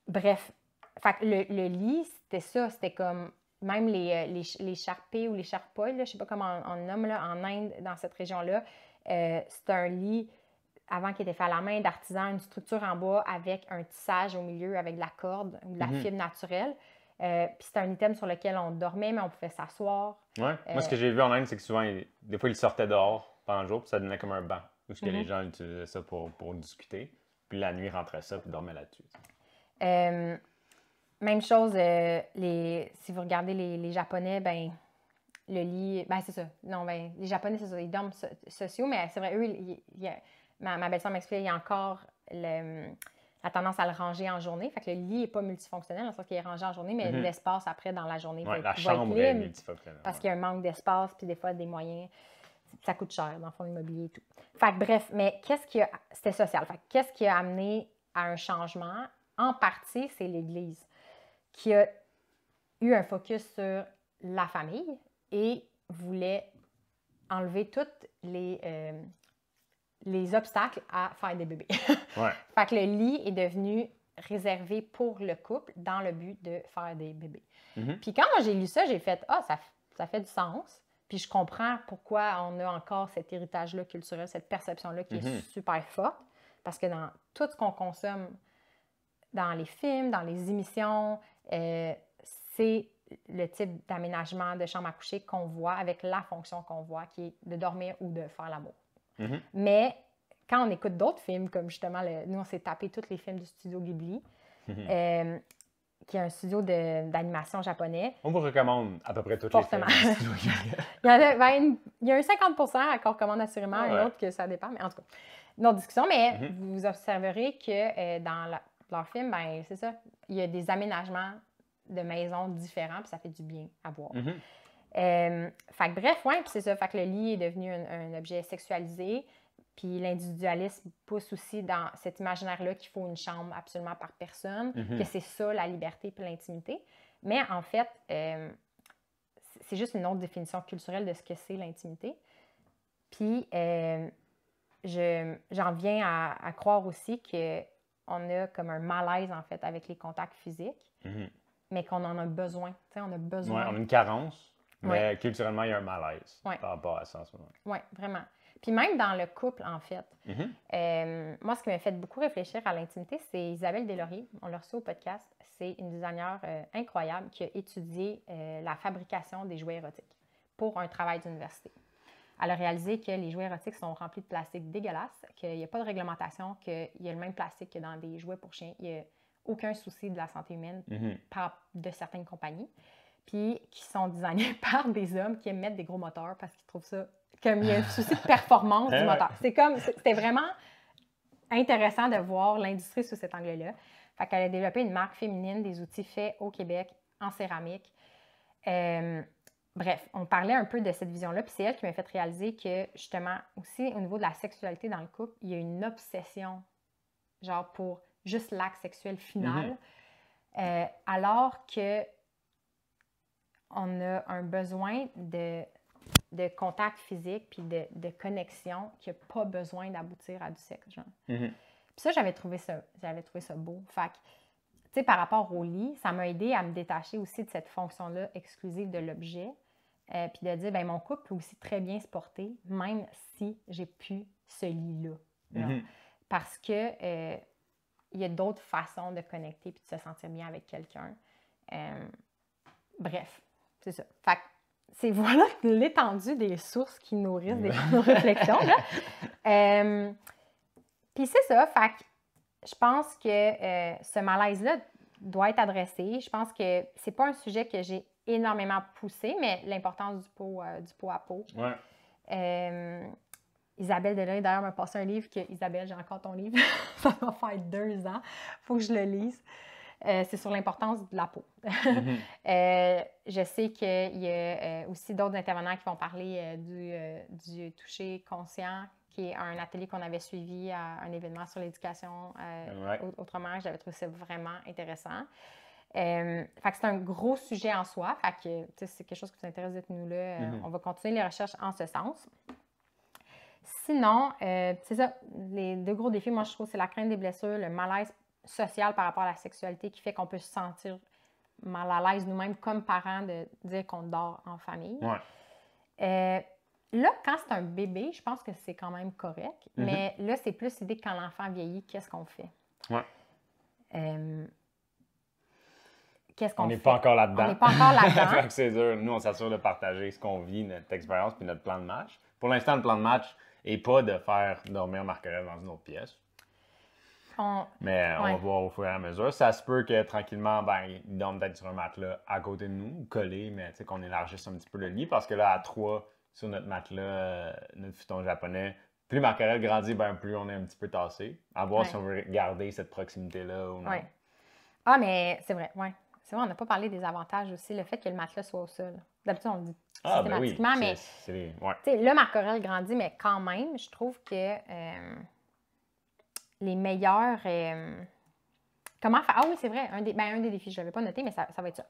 Bref, fait que le lit, c'était ça. C'était comme même les charpés ou les charpoils, je ne sais pas comment on nomme là, en Inde, dans cette région-là. C'est un lit, avant qui était fait à la main, d'artisan, une structure en bois avec un tissage au milieu, avec de la corde ou de la fibre naturelle. Puis c'était un item sur lequel on dormait, mais on pouvait s'asseoir. Ouais. Moi, ce que j'ai vu en Inde, c'est que souvent, des fois, ils sortaient dehors pendant le jour, puis ça devenait comme un banc, où que les gens utilisaient ça pour discuter. Puis la nuit, ils rentraient ça, puis dormaient là-dessus. Même chose, si vous regardez les Japonais, le lit, c'est ça. Non, les Japonais, c'est ça, ils dorment sociaux, mais c'est vrai, eux, ma belle-sœur m'explique, il y a encore la tendance à le ranger en journée. Fait que le lit n'est pas multifonctionnel, dans le sens qu'il est rangé en journée, mais l'espace après, dans la journée, la chambre est multifonctionnelle. Parce qu'il y a un manque d'espace, puis des fois, des moyens. Ça coûte cher, dans le fond, l'immobilier et tout. Fait que bref, mais c'était social. Fait que qu'est-ce qui a amené à un changement? En partie, c'est l'Église qui a eu un focus sur la famille et voulait enlever tous les obstacles à faire des bébés. Fait que le lit est devenu réservé pour le couple dans le but de faire des bébés. Puis quand moi j'ai lu ça, j'ai fait « Ah, ça fait du sens ». Puis je comprends pourquoi on a encore cet héritage-là culturel, cette perception-là qui est super forte. Parce que dans tout ce qu'on consomme, dans les films, dans les émissions, c'est le type d'aménagement de chambre à coucher qu'on voit avec la fonction qu'on voit, qui est de dormir ou de faire l'amour. Mais quand on écoute d'autres films, comme justement, nous, on s'est tapé tous les films du studio Ghibli, qui est un studio d'animation japonais. On vous recommande à peu près tous les films du studio Ghibli. Il y a un 50% qu'on recommande assurément, un autre que ça dépend, mais en tout cas, une autre discussion. Mais vous observerez que dans leur film, ben c'est ça, il y a des aménagements de maisons différents, puis ça fait du bien à voir. Fait que bref, ouais, puis c'est ça, fait que le lit est devenu un objet sexualisé, puis l'individualisme pousse aussi dans cet imaginaire-là qu'il faut une chambre absolument par personne, que c'est ça, la liberté puis l'intimité. Mais en fait, c'est juste une autre définition culturelle de ce que c'est l'intimité. Puis, j'en viens à croire aussi qu'on a comme un malaise, en fait, avec les contacts physiques, mais qu'on en a besoin. Tu sais, on a besoin. Oui, on a une carence, mais culturellement, il y a un malaise par rapport à ça en ce moment. Oui, vraiment. Puis même dans le couple, en fait. Moi, ce qui m'a fait beaucoup réfléchir à l'intimité, c'est Isabelle Deslauriers. On l'a reçu au podcast. C'est une designer incroyable qui a étudié la fabrication des jouets érotiques pour un travail d'université. Elle a réalisé que les jouets érotiques sont remplis de plastique dégueulasse, qu'il n'y a pas de réglementation, qu'il y a le même plastique que dans des jouets pour chiens. Il n'y a aucun souci de la santé humaine de certaines compagnies. Puis qui sont designés par des hommes qui aiment mettre des gros moteurs parce qu'ils trouvent ça comme il y a un souci de performance du moteur. C'était vraiment intéressant de voir l'industrie sous cet angle-là. Fait qu'elle a développé une marque féminine, des outils faits au Québec en céramique. Bref, on parlait un peu de cette vision-là, puis c'est elle qui m'a fait réaliser que, justement, aussi au niveau de la sexualité dans le couple, il y a une obsession, genre pour juste l'acte sexuel final, alors que on a un besoin de contact physique puis de connexion qui n'a pas besoin d'aboutir à du sexe, genre. Puis ça, j'avais trouvé ça beau. Fait que, tu sais, par rapport au lit, ça m'a aidé à me détacher aussi de cette fonction-là exclusive de l'objet, puis de dire, bien, mon couple peut aussi très bien se porter, même si j'ai plus ce lit-là. Parce que il y a d'autres façons de connecter puis de se sentir bien avec quelqu'un. Bref, c'est ça. Fait que c'est voilà l'étendue des sources qui nourrissent nos réflexions. Puis c'est ça. Fait que je pense que ce malaise-là doit être adressé. Je pense que c'est pas un sujet que j'ai énormément poussé, mais l'importance du pot à pot. Isabelle Deslauriers, d'ailleurs, m'a passé un livre que... Isabelle, j'ai encore ton livre. Ça va faire 2 ans. Il faut que je le lise. C'est sur l'importance de la peau. Je sais qu'il y a aussi d'autres intervenants qui vont parler du toucher conscient, qui est un atelier qu'on avait suivi à un événement sur l'éducation autrement. J'avais trouvé ça vraiment intéressant. Fait que c'est un gros sujet en soi. Fait que c'est quelque chose qui vous intéresse, dites-nous là. On va continuer les recherches en ce sens. Sinon, c'est ça, les 2 gros défis, moi je trouve, c'est la crainte des blessures, le malaise social par rapport à la sexualité qui fait qu'on peut se sentir mal à l'aise nous-mêmes comme parents de dire qu'on dort en famille. Là, quand c'est un bébé, je pense que c'est quand même correct, mais là, c'est plus l'idée que quand l'enfant vieillit, qu'est-ce qu'on fait? Qu'est-ce qu'on fait? On n'est pas encore là-dedans. On n'est pas encore là-dedans. C'est dur. Nous, on s'assure de partager ce qu'on vit, notre expérience puis notre plan de match. Pour l'instant, le plan de match n'est pas de faire dormir Marc-Aurèle dans une autre pièce. Mais on va voir au fur et à mesure. Ça se peut que tranquillement, il dorme peut-être sur un matelas à côté de nous, collé, mais qu'on élargisse un petit peu le lit parce que là, à 3, sur notre matelas, notre futon japonais, plus Marc-Aurèle grandit, plus on est un petit peu tassé. À voir si on veut garder cette proximité-là ou non. Ah, mais c'est vrai, c'est vrai, on n'a pas parlé des avantages aussi, le fait que le matelas soit au sol. D'habitude, on le dit systématiquement, mais là, Marc-Aurèle grandit, mais quand même, je trouve que les meilleurs... comment faire? Ah oui, c'est vrai, un des défis, je ne l'avais pas noté, mais ça va être ça.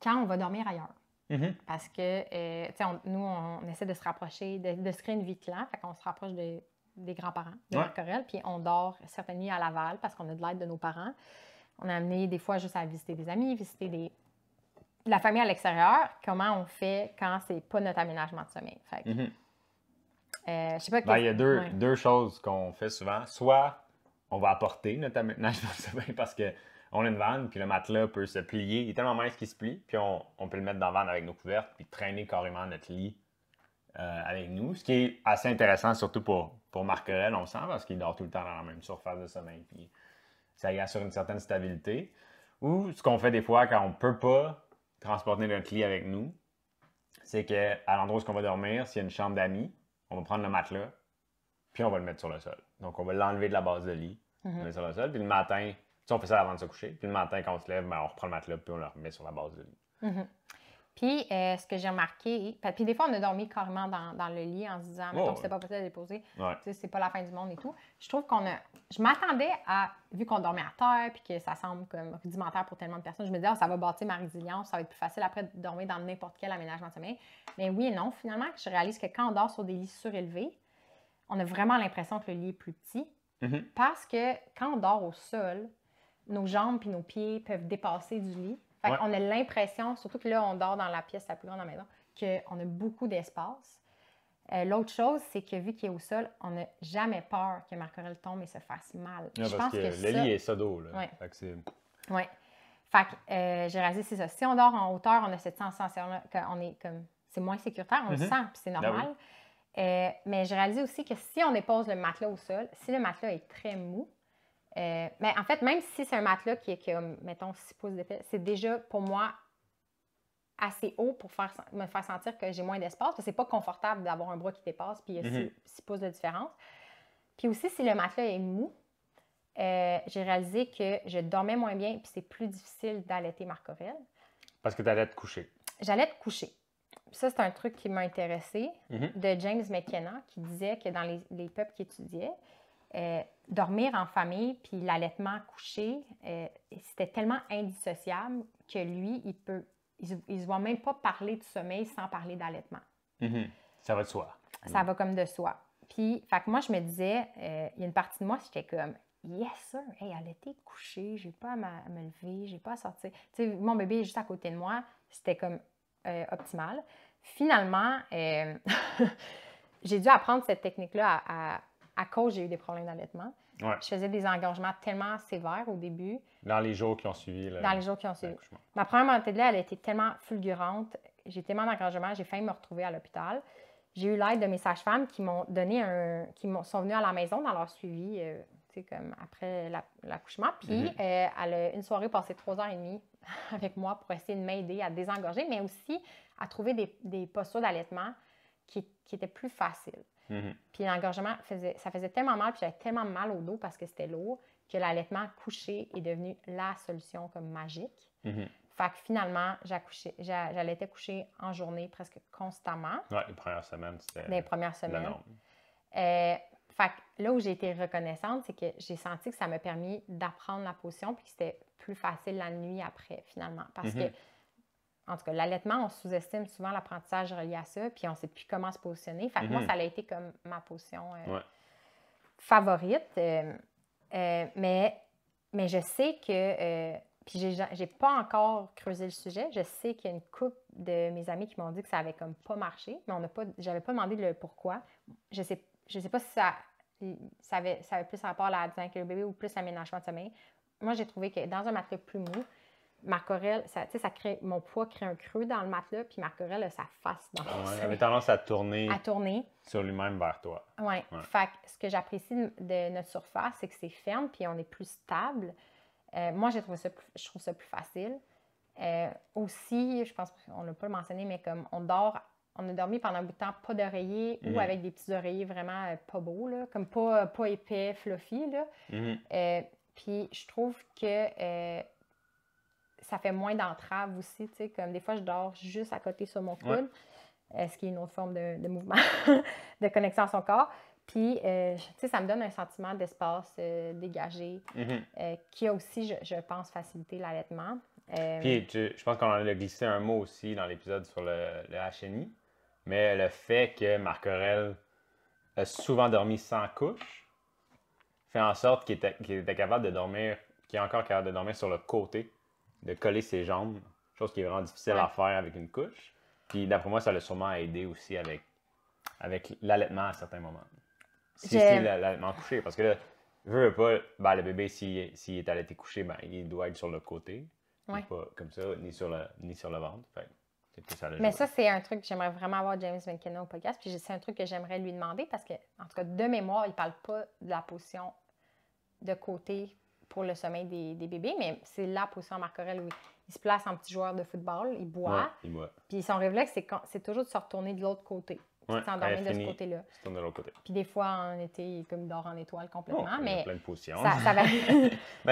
Quand on va dormir ailleurs. Parce que, nous, on essaie de se rapprocher, de se créer une vie de clan, fait qu'on se rapproche des grands-parents de Marc-Aurèle, puis on dort certaines nuits à Laval parce qu'on a de l'aide de nos parents. On a amené des fois juste à visiter des amis, visiter la famille à l'extérieur. Comment on fait quand c'est pas notre aménagement de sommeil? Fait que, je sais pas il y a deux choses qu'on fait souvent. Soit on va apporter notre aménagement de sommeil parce qu'on a une vanne, puis le matelas peut se plier. Il est tellement mince qu'il se plie, puis on peut le mettre dans la vanne avec nos couvertes, puis traîner carrément notre lit avec nous. Ce qui est assez intéressant, surtout pour Marc-Aurèle, on sent, parce qu'il dort tout le temps dans la même surface de sommeil. Puis ça y assure une certaine stabilité. Ou ce qu'on fait des fois quand on ne peut pas transporter notre lit avec nous, c'est qu'à l'endroit où on va dormir, s'il y a une chambre d'amis, on va prendre le matelas, puis on va le mettre sur le sol. Donc, on va l'enlever de la base de lit, on le met sur le sol, puis le matin, on fait ça avant de se coucher, puis le matin, quand on se lève, on reprend le matelas, puis on le remet sur la base de lit. Puis, ce que j'ai remarqué, puis des fois, on a dormi carrément dans le lit en se disant, mettons que c'était pas possible de déposer, c'est pas la fin du monde et tout. Je trouve je m'attendais à, vu qu'on dormait à terre, puis que ça semble comme rudimentaire pour tellement de personnes, je me disais, ça va bâtir ma résilience, ça va être plus facile après de dormir dans n'importe quel aménagement de sommeil. Mais oui et non, finalement, je réalise que quand on dort sur des lits surélevés, on a vraiment l'impression que le lit est plus petit, parce que quand on dort au sol, nos jambes puis nos pieds peuvent dépasser du lit. Fait qu'on a l'impression, surtout que là, on dort dans la pièce la plus grande de la maison, qu'on a beaucoup d'espace. L'autre chose, c'est que vu qu'il est au sol, on n'a jamais peur que Marc-Aurèle tombe et se fasse mal. Je pense que le lit est sodo, là. Ouais. Fait que c'est... Oui. Fait que j'ai réalisé, c'est ça. Si on dort en hauteur, on a cette sensation-là qu'on est comme... C'est moins sécuritaire, on le sent, puis c'est normal. Mais j'ai réalisé aussi que si on dépose le matelas au sol, si le matelas est très mou, mais en fait, même si c'est un matelas qui est, mettons, 6 pouces d'épais, c'est déjà, pour moi, assez haut pour me faire sentir que j'ai moins d'espace. Parce que c'est pas confortable d'avoir un bras qui dépasse, puis il y a 6 pouces de différence. Puis aussi, si le matelas est mou, j'ai réalisé que je dormais moins bien, puis c'est plus difficile d'allaiter Marc-Aurèle. Parce que tu allais te coucher. J'allais te coucher. Ça, c'est un truc qui m'a intéressée, de James McKenna, qui disait que dans les peuples qu'il étudiait, dormir en famille puis l'allaitement couché, c'était tellement indissociable que lui, il se voit même pas parler de sommeil sans parler d'allaitement. Ça va de soi. Ça va comme de soi. Puis, fait que moi, je me disais, il y a une partie de moi, j'étais comme, yes, sir, hey, allaiter couché, j'ai pas à me lever, j'ai pas à sortir. Tu sais, mon bébé est juste à côté de moi, c'était comme optimal. Finalement, j'ai dû apprendre cette technique-là à cause j'ai eu des problèmes d'allaitement. Ouais. Je faisais des engorgements tellement sévères au début. Dans les jours qui ont suivi. Dans les jours qui ont suivi. Ma première montée de lait, elle a été tellement fulgurante. J'ai tellement d'engorgements, j'ai failli me retrouver à l'hôpital. J'ai eu l'aide de mes sages-femmes qui m'ont donné sont venues à la maison dans leur suivi, tu sais, comme après l'accouchement. Puis, elle a une soirée passé 3h30 avec moi pour essayer de m'aider à désengorger, mais aussi à trouver des postures d'allaitement qui étaient plus faciles. Puis l'engorgement, ça faisait tellement mal, puis j'avais tellement mal au dos parce que c'était lourd, que l'allaitement couché est devenu la solution comme magique. Fait que finalement, j'allaitais coucher en journée presque constamment. Oui, les premières semaines, c'était les premières semaines. la norme. Fait que là où j'ai été reconnaissante, c'est que j'ai senti que ça m'a permis d'apprendre la position puis que c'était plus facile la nuit après, finalement. Parce que, en tout cas, l'allaitement, on sous-estime souvent l'apprentissage relié à ça, puis on ne sait plus comment se positionner. Fait que moi, ça a été comme ma position favorite. Mais je sais que... puis j'ai pas encore creusé le sujet. Je sais qu'il y a une couple de mes amis qui m'ont dit que ça avait comme pas marché, mais j'avais pas demandé le pourquoi. Je sais pas si ça avait plus rapport à la dynamique du bébé ou plus à l'aménagement de sommeil. Moi, j'ai trouvé que dans un matelas plus mou, Marc-Aurèle, mon poids crée un creux dans le matelas, puis Marc-Aurèle a sa face dans le sommeil. Elle avait tendance à tourner sur lui-même vers toi. Oui. Fait que ce que j'apprécie de notre surface, c'est que c'est ferme, puis on est plus stable. Moi, je trouve ça plus facile. Aussi, je pense qu'on ne l'a pas mentionné, mais comme on a dormi pendant un bout de temps pas d'oreiller ou avec des petits oreillers vraiment pas beaux, là, comme pas épais, fluffy. Là. Puis je trouve que ça fait moins d'entrave aussi. Tu sais, comme des fois, je dors juste à côté sur mon coude, ce qui est une autre forme de mouvement, de connexion à son corps. Puis, tu sais, ça me donne un sentiment d'espace dégagé qui a aussi, je pense, facilité l'allaitement. Puis, je pense qu'on en a glissé un mot aussi dans l'épisode sur le HNI, mais le fait que Marc-Aurèle a souvent dormi sans couche fait en sorte qu'il était capable de dormir, qu'il est encore capable de dormir sur le côté, de coller ses jambes, chose qui est vraiment difficile à faire avec une couche. Puis, d'après moi, ça l'a sûrement aidé aussi avec l'allaitement à certains moments. Si c'est l'allaitement couché, parce que là, veux pas, le bébé, s'il est allaité couché, il doit être sur le côté. Pas comme ça, ni sur le ventre. Fait, Mais ça, c'est un truc que j'aimerais vraiment avoir James McKenna au podcast. Puis c'est un truc que j'aimerais lui demander parce que, en tout cas, de mémoire, il ne parle pas de la position de côté pour le sommeil des bébés, mais c'est la position à Marc Aurèle où il se place en petit joueur de football, il boit. Il boit. Puis son réflexe, c'est toujours de se retourner de l'autre côté. Puis de s'endormir de ce côté-là. De l'autre côté. Puis des fois, en été, il dort en étoile complètement. Il y mais a plein de positions. Ça va...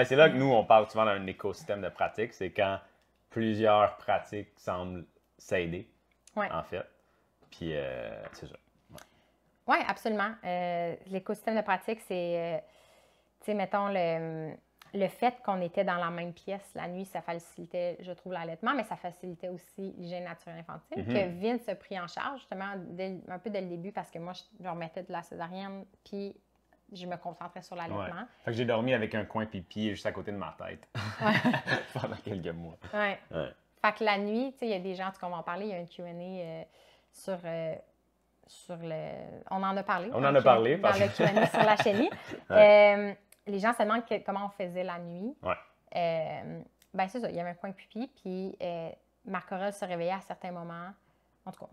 C'est là que nous, on parle souvent d'un écosystème de pratiques. C'est quand plusieurs pratiques semblent s'aider, en fait. Puis c'est ça. Oui, absolument. L'écosystème de pratique, c'est, tu sais, mettons, le fait qu'on était dans la même pièce la nuit, ça facilitait, je trouve, l'allaitement, mais ça facilitait aussi l'hygiène naturelle infantile, que Vince a pris en charge, justement, un peu dès le début, parce que moi, je remettais de la césarienne, puis je me concentrais sur l'allaitement. Ouais. Fait que j'ai dormi avec un coin pipi juste à côté de ma tête pendant quelques mois. Ouais. Fait que la nuit, tu sais, il y a des gens, tu vas en parler, il y a un Q&A sur le... On en a parlé. On en a parlé. Dans le Q&A sur la chenille. Les gens se demandent comment on faisait la nuit. Ben c'est ça, il y avait un coin pipi, puis Marc Aurèle se réveillait à certains moments. En tout cas,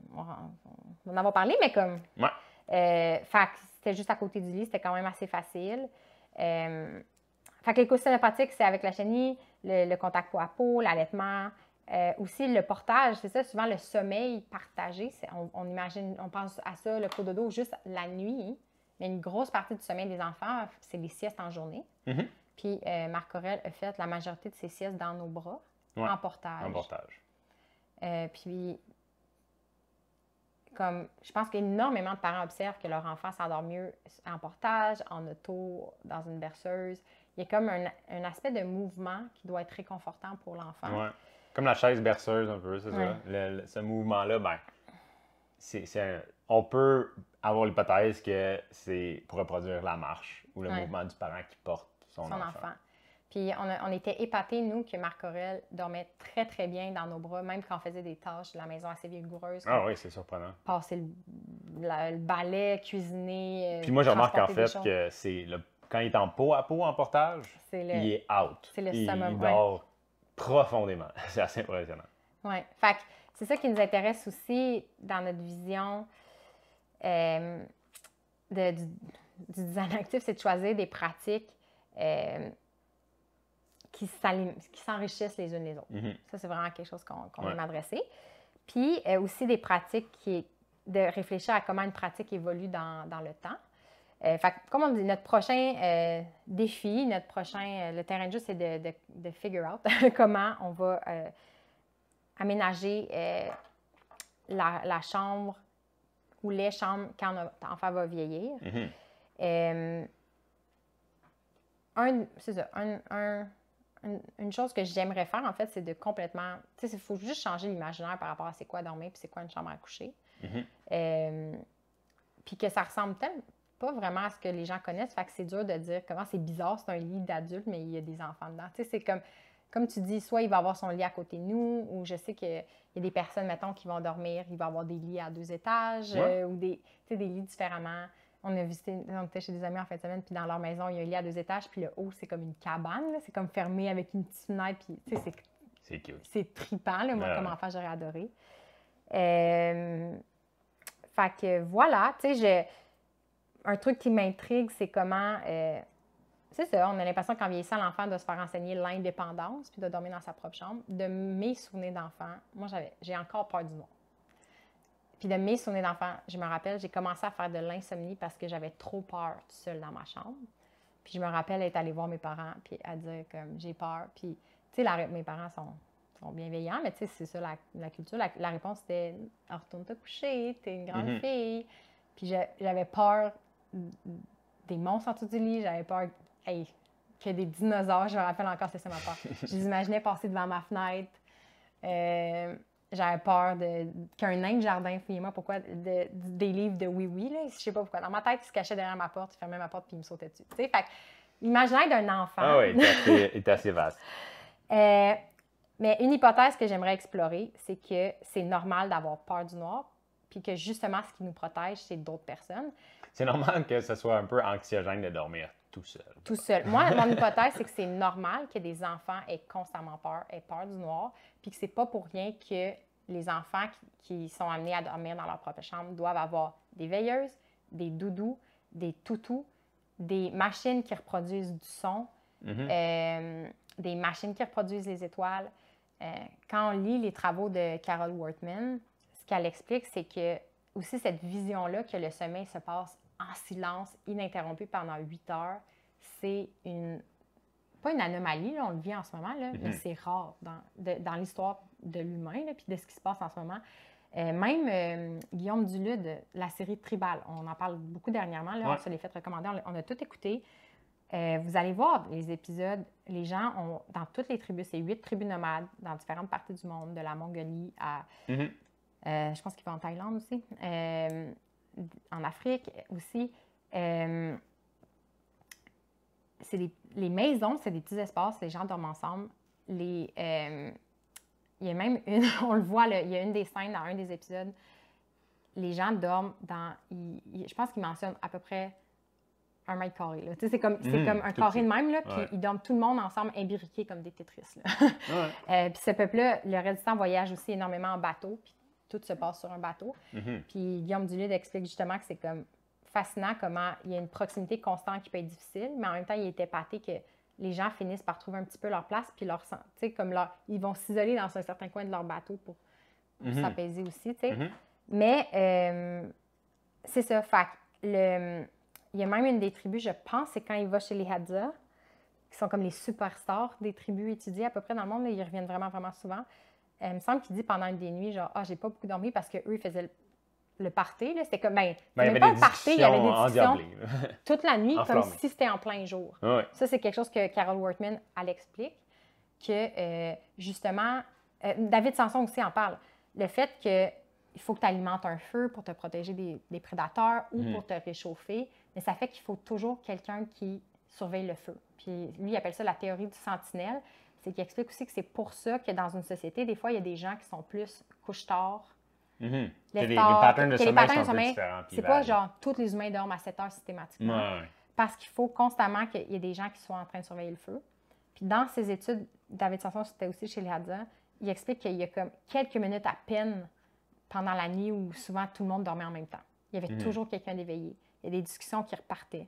on en a parlé, mais comme... fait que c'était juste à côté du lit, c'était quand même assez facile. Fait que l'écosystème pratique, c'est avec la chenille, le contact peau à peau, l'allaitement, aussi le portage, c'est ça, souvent le sommeil partagé. On imagine, on pense à ça, le cododo, juste la nuit. Mais une grosse partie du sommeil des enfants, c'est les siestes en journée. Puis Marc Aurèle a fait la majorité de ses siestes dans nos bras, en portage. En portage. Puis, comme je pense qu'énormément de parents observent que leur enfant s'endort mieux en portage, en auto, dans une berceuse. Il y a comme un aspect de mouvement qui doit être réconfortant pour l'enfant. Ouais. Comme la chaise berceuse un peu, c'est ça. Ce mouvement-là, ben, on peut avoir l'hypothèse que c'est pour reproduire la marche ou le mouvement du parent qui porte son enfant. Puis on était épatés, nous, que Marc Aurèle dormait très, très bien dans nos bras, même quand on faisait des tâches de la maison assez vigoureuses. Ah oui, c'est surprenant. Passer le balai, cuisiner. Puis moi, je remarque en fait que c'est quand il est en peau à peau en portage, il est out. C'est le il dort profondément. C'est assez impressionnant. Oui. Fait que c'est ça qui nous intéresse aussi dans notre vision du design actif, c'est de choisir des pratiques qui s'enrichissent les unes les autres. Ça, c'est vraiment quelque chose qu'on aime adresser. Puis aussi des pratiques de réfléchir à comment une pratique évolue dans le temps. Fait que, comme on dit, notre prochain défi, le terrain de jeu, c'est de figure out comment on va aménager la chambre ou les chambres quand notre enfant va vieillir. C'est ça. Une chose que j'aimerais faire, en fait, c'est de complètement... Tu sais, il faut juste changer l'imaginaire par rapport à c'est quoi dormir puis c'est quoi une chambre à coucher. Puis que ça ressemble tellement pas vraiment à ce que les gens connaissent. Fait que c'est dur de dire comment c'est bizarre, c'est un lit d'adulte, mais il y a des enfants dedans. Tu sais, c'est comme tu dis, soit il va avoir son lit à côté de nous, ou je sais qu'il y a des personnes, mettons, qui vont dormir, il va avoir des lits à 2 étages, ou des lits différemment. On était chez des amis en fin de semaine, puis dans leur maison, il y a un lit à 2 étages, puis le haut, c'est comme une cabane, là, c'est comme fermé avec une petite fenêtre, puis tu sais, c'est cute. C'est trippant, là, moi, comme enfant, j'aurais adoré. Fait que voilà, tu sais, un truc qui m'intrigue, c'est comment... c'est ça, on a l'impression qu'en vieillissant, l'enfant doit se faire enseigner l'indépendance puis de dormir dans sa propre chambre. De mes souvenirs d'enfant, moi, j'ai encore peur du noir. Puis de mes souvenirs d'enfant, je me rappelle, j'ai commencé à faire de l'insomnie parce que j'avais trop peur toute seule dans ma chambre. Puis je me rappelle être allée voir mes parents puis à dire comme j'ai peur. Puis, tu sais, mes parents sont bienveillants, mais tu sais, c'est ça la culture. La réponse était « retourne te coucher, t'es une grande fille. » Puis j'avais peur des monstres en dessous du lit, j'avais peur que des dinosaures, je me rappelle encore, c'est ça ma peur. Je les imaginais passer devant ma fenêtre. J'avais peur qu'un nain de jardin, fouillez-moi pourquoi, des livres de oui-oui, là, je sais pas pourquoi. Dans ma tête, il se cachait derrière ma porte, il fermait ma porte puis il me sautait dessus. Tu sais, fait l'imaginaire d'un enfant. Ah oui, il est assez vaste. Mais une hypothèse que j'aimerais explorer, c'est que c'est normal d'avoir peur du noir, puis que justement, ce qui nous protège, c'est d'autres personnes. C'est normal que ce soit un peu anxiogène de dormir tout seul. Tout seul. Moi, mon hypothèse, c'est que c'est normal que des enfants aient constamment peur, aient peur du noir, puis que c'est pas pour rien que les enfants qui sont amenés à dormir dans leur propre chambre doivent avoir des veilleuses, des doudous, des toutous, des machines qui reproduisent du son, des machines qui reproduisent les étoiles. Quand on lit les travaux de Carol Wortman, ce qu'elle explique, c'est que aussi cette vision-là que le sommeil se passe en silence, ininterrompu pendant 8 heures, c'est pas une anomalie, là, on le vit en ce moment, là, mais c'est rare dans l'histoire de l'humain puis de ce qui se passe en ce moment. Même Guillaume Dulude, la série Tribal, on en parle beaucoup dernièrement, là, on se les fait recommander, on a tout écouté. Vous allez voir les épisodes, les gens ont, dans toutes les tribus, c'est 8 tribus nomades dans différentes parties du monde, de la Mongolie à, je pense qu'ils vont en Thaïlande aussi, en Afrique aussi. Les maisons, c'est des petits espaces, les gens dorment ensemble. Il y a même une, on le voit, là, il y a une des scènes dans un des épisodes, les gens dorment dans, je pense qu'ils mentionnent à peu près 1 mètre carré. Là. C'est comme un carré de même, là, puis ils dorment tout le monde ensemble, imbiriqués comme des Tetris. Puis ce peuple-là, le reste du temps, voyage aussi énormément en bateau, puis tout se passe sur un bateau. Puis Guillaume Dulude explique justement que c'est comme fascinant comment il y a une proximité constante qui peut être difficile, mais en même temps, il est épaté que les gens finissent par trouver un petit peu leur place, puis ils vont s'isoler dans un certain coin de leur bateau pour s'apaiser aussi. Mais c'est ça, fait il y a même une des tribus, je pense, c'est quand il va chez les Hadza, qui sont comme les superstars des tribus étudiées à peu près dans le monde. Là, ils reviennent vraiment, vraiment souvent. Il me semble qu'il dit pendant une des nuits, genre, j'ai pas beaucoup dormi parce qu'eux, ils faisaient le party. Là. C'était comme, même pas un party, il y avait des discussions toute la nuit, comme si c'était en plein jour. Ça, c'est quelque chose que Carol Wortman, elle explique, que justement, David Sanson aussi en parle. Le fait que il faut que tu alimentes un feu pour te protéger des prédateurs ou pour te réchauffer, mais ça fait qu'il faut toujours quelqu'un qui surveille le feu. Puis lui, il appelle ça la théorie du sentinelle. C'est qu'il explique aussi que c'est pour ça que dans une société, des fois, il y a des gens qui sont plus couche-tard, les patterns de sommeil sont un peu différents. C'est pas genre tous les humains dorment à 7 heures systématiquement. Parce qu'il faut constamment qu'il y ait des gens qui soient en train de surveiller le feu. Puis dans ses études, David Sanson, c'était aussi chez les Hadza, il explique qu'il y a comme quelques minutes à peine pendant la nuit où souvent tout le monde dormait en même temps. Il y avait toujours quelqu'un d'éveillé. Il y a des discussions qui repartaient.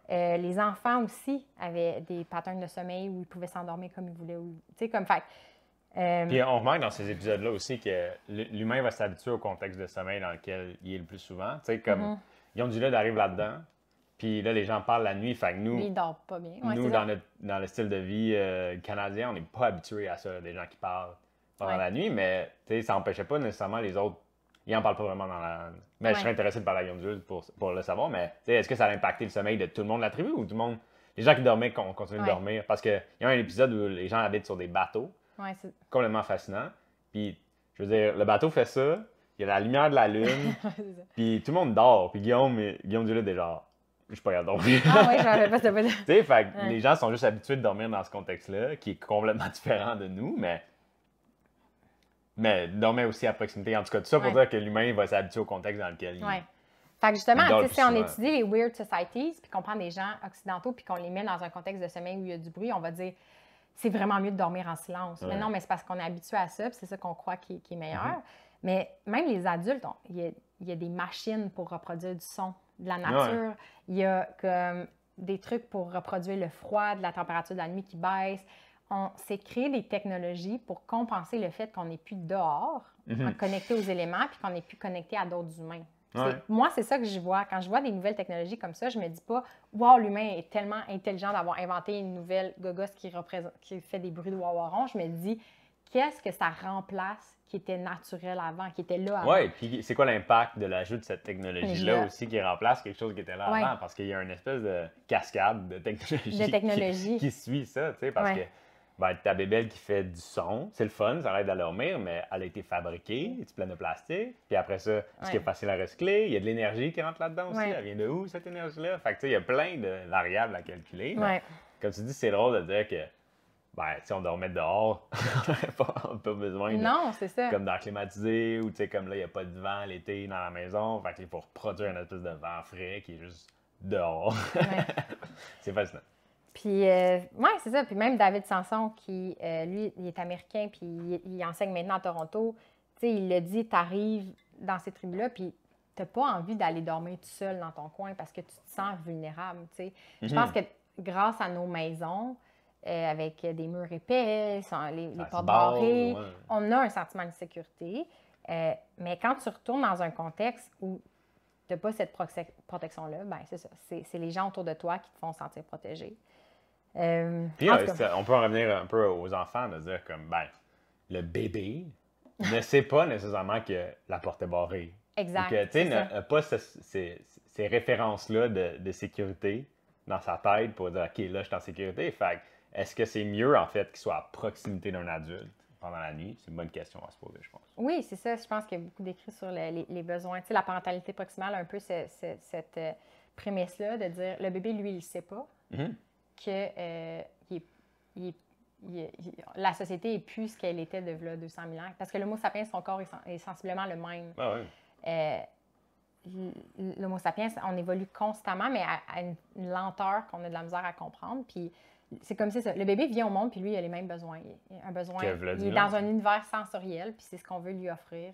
Les enfants aussi avaient des patterns de sommeil où ils pouvaient s'endormir comme ils voulaient. Puis on remarque dans ces épisodes-là aussi que l'humain va s'habituer au contexte de sommeil dans lequel il est le plus souvent. Tu sais, comme Guillaume Dulude arrive là-dedans, puis là, les gens parlent la nuit. Fait que nous, ils dorment pas bien. Nous, dans le style de vie canadien, on n'est pas habitués à ça, des gens qui parlent pendant la nuit, mais ça n'empêchait pas nécessairement les autres. Ils n'en parlent pas vraiment dans la... Mais je serais intéressé de parler à Guillaume Dulude pour le savoir, mais est-ce que ça a impacté le sommeil de tout le monde de la tribu ou tout le monde... Les gens qui dormaient ont continué de dormir? Parce qu'il y a un épisode où les gens habitent sur des bateaux. C'est complètement fascinant. Puis, je veux dire, le bateau fait ça, il y a la lumière de la lune, puis tout le monde dort. Puis Guillaume Dulude est genre... Je suis pas capable de dormir. J'avais pas ça. Tu sais, fait que les gens sont juste habitués de dormir dans ce contexte-là, qui est complètement différent de nous, mais dormir aussi à proximité. En tout cas, tout ça pour dire que l'humain va s'habituer au contexte dans lequel il... Fait que justement, si on étudie les weird societies, puis qu'on prend des gens occidentaux, puis qu'on les met dans un contexte de sommeil où il y a du bruit, on va dire c'est vraiment mieux de dormir en silence. Mais non, mais c'est parce qu'on est habitué à ça, puis c'est ça qu'on croit qui est meilleur. Mais même les adultes, il y a des machines pour reproduire du son de la nature. Il y a comme des trucs pour reproduire le froid, de la température de la nuit qui baisse. On s'est créé des technologies pour compenser le fait qu'on n'est plus dehors, connecté aux éléments, puis qu'on n'est plus connecté à d'autres humains. Moi, c'est ça que je vois. Quand je vois des nouvelles technologies comme ça, je me dis pas « Wow, l'humain est tellement intelligent d'avoir inventé une nouvelle gogosse qui fait des bruits de wawaron. » Je me dis « Qu'est-ce que ça remplace qui était naturel avant, qui était là avant? » Oui, puis c'est quoi l'impact de l'ajout de cette technologie-là aussi qui remplace quelque chose qui était là avant? Parce qu'il y a une espèce de cascade de technologie qui suit ça, tu sais, parce que ta bébelle qui fait du son, c'est le fun, ça aide à dormir, mais elle a été fabriquée, c'est plein de plastique. Puis après ça, est-ce qu'il est facile à recycler? Il y a de l'énergie qui rentre là-dedans aussi. Elle vient de où, cette énergie-là? Fait que tu sais, il y a plein de variables à calculer. Mais, comme tu dis, c'est drôle de dire que si on dormait dehors, on n'a pas besoin de, comme d'air climatisé, ou tu sais, comme là, il n'y a pas de vent l'été dans la maison. Fait qu'il faut reproduire une espèce de vent frais qui est juste dehors. C'est fascinant. Puis, c'est ça. Puis même David Sanson, qui, lui, il est américain, puis il enseigne maintenant à Toronto. sais, il l'a dit, tu arrives dans ces tribus-là, puis tu n'as pas envie d'aller dormir tout seul dans ton coin parce que tu te sens vulnérable, tu sais. Je pense que grâce à nos maisons, avec des murs épais, les portes barrées, on a un sentiment de sécurité. Mais quand tu retournes dans un contexte où tu n'as pas cette protection-là, ben c'est ça. C'est les gens autour de toi qui te font sentir protégé. Puis on peut en revenir un peu aux enfants, de dire comme, ben, le bébé ne sait pas nécessairement que la porte est barrée. Exact. Donc, tu sais, n'a pas ces références-là de sécurité dans sa tête pour dire, OK, là, je suis en sécurité. Fait est-ce que c'est mieux, en fait, qu'il soit à proximité d'un adulte pendant la nuit? C'est une bonne question à se poser, je pense. Oui, c'est ça. Je pense qu'il y a beaucoup d'écrits sur les besoins. Tu sais, la parentalité proximale, un peu cette prémisse-là de dire, le bébé, lui, il ne sait pas que la société n'est plus ce qu'elle était de là 200 000 ans. Parce que l'Homo sapiens, son corps est sensiblement le même. Ah oui. L'Homo sapiens, on évolue constamment, mais à une lenteur qu'on a de la misère à comprendre. Puis c'est comme ça. Le bébé vient au monde, puis lui, il a les mêmes besoins. Il est dans un univers sensoriel, puis c'est ce qu'on veut lui offrir,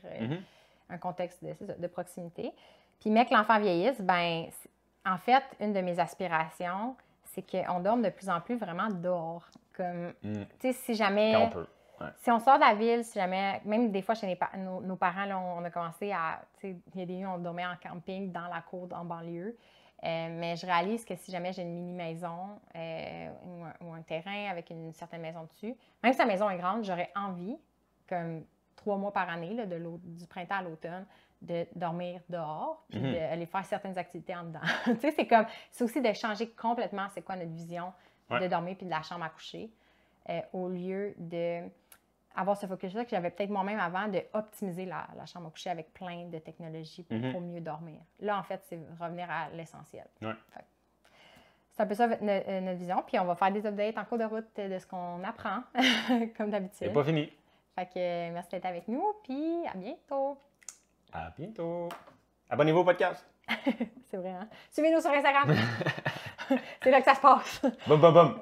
un contexte de proximité. Puis, mais que l'enfant vieillisse, ben, en fait, une de mes aspirations, c'est qu'on dorme de plus en plus vraiment dehors. Comme, tu sais, si jamais... Quand on peut. Ouais. Si on sort de la ville, si jamais... Même des fois, chez nos parents, là, on a commencé à... Tu sais, il y a des nuits, on dormait en camping, dans la cour, en banlieue. Mais je réalise que si jamais j'ai une mini-maison ou un terrain avec une certaine maison dessus, même si la maison est grande, j'aurais envie, comme 3 mois par année, là, du printemps à l'automne, de dormir dehors, puis d'aller faire certaines activités en dedans. Tu sais, c'est aussi de changer complètement c'est quoi notre vision de dormir puis de la chambre à coucher, au lieu de avoir ce focus-là que j'avais peut-être moi-même avant, de optimiser la chambre à coucher avec plein de technologies pour mieux dormir. Là, en fait, c'est revenir à l'essentiel. Ouais. C'est un peu ça notre vision. Puis on va faire des updates en cours de route de ce qu'on apprend, comme d'habitude. C'est pas fini. Fait que merci d'être avec nous, puis à bientôt. À bientôt. Abonnez-vous au podcast. C'est vrai, hein? Suivez-nous sur Instagram. C'est là que ça se passe. Boum, boum, boum.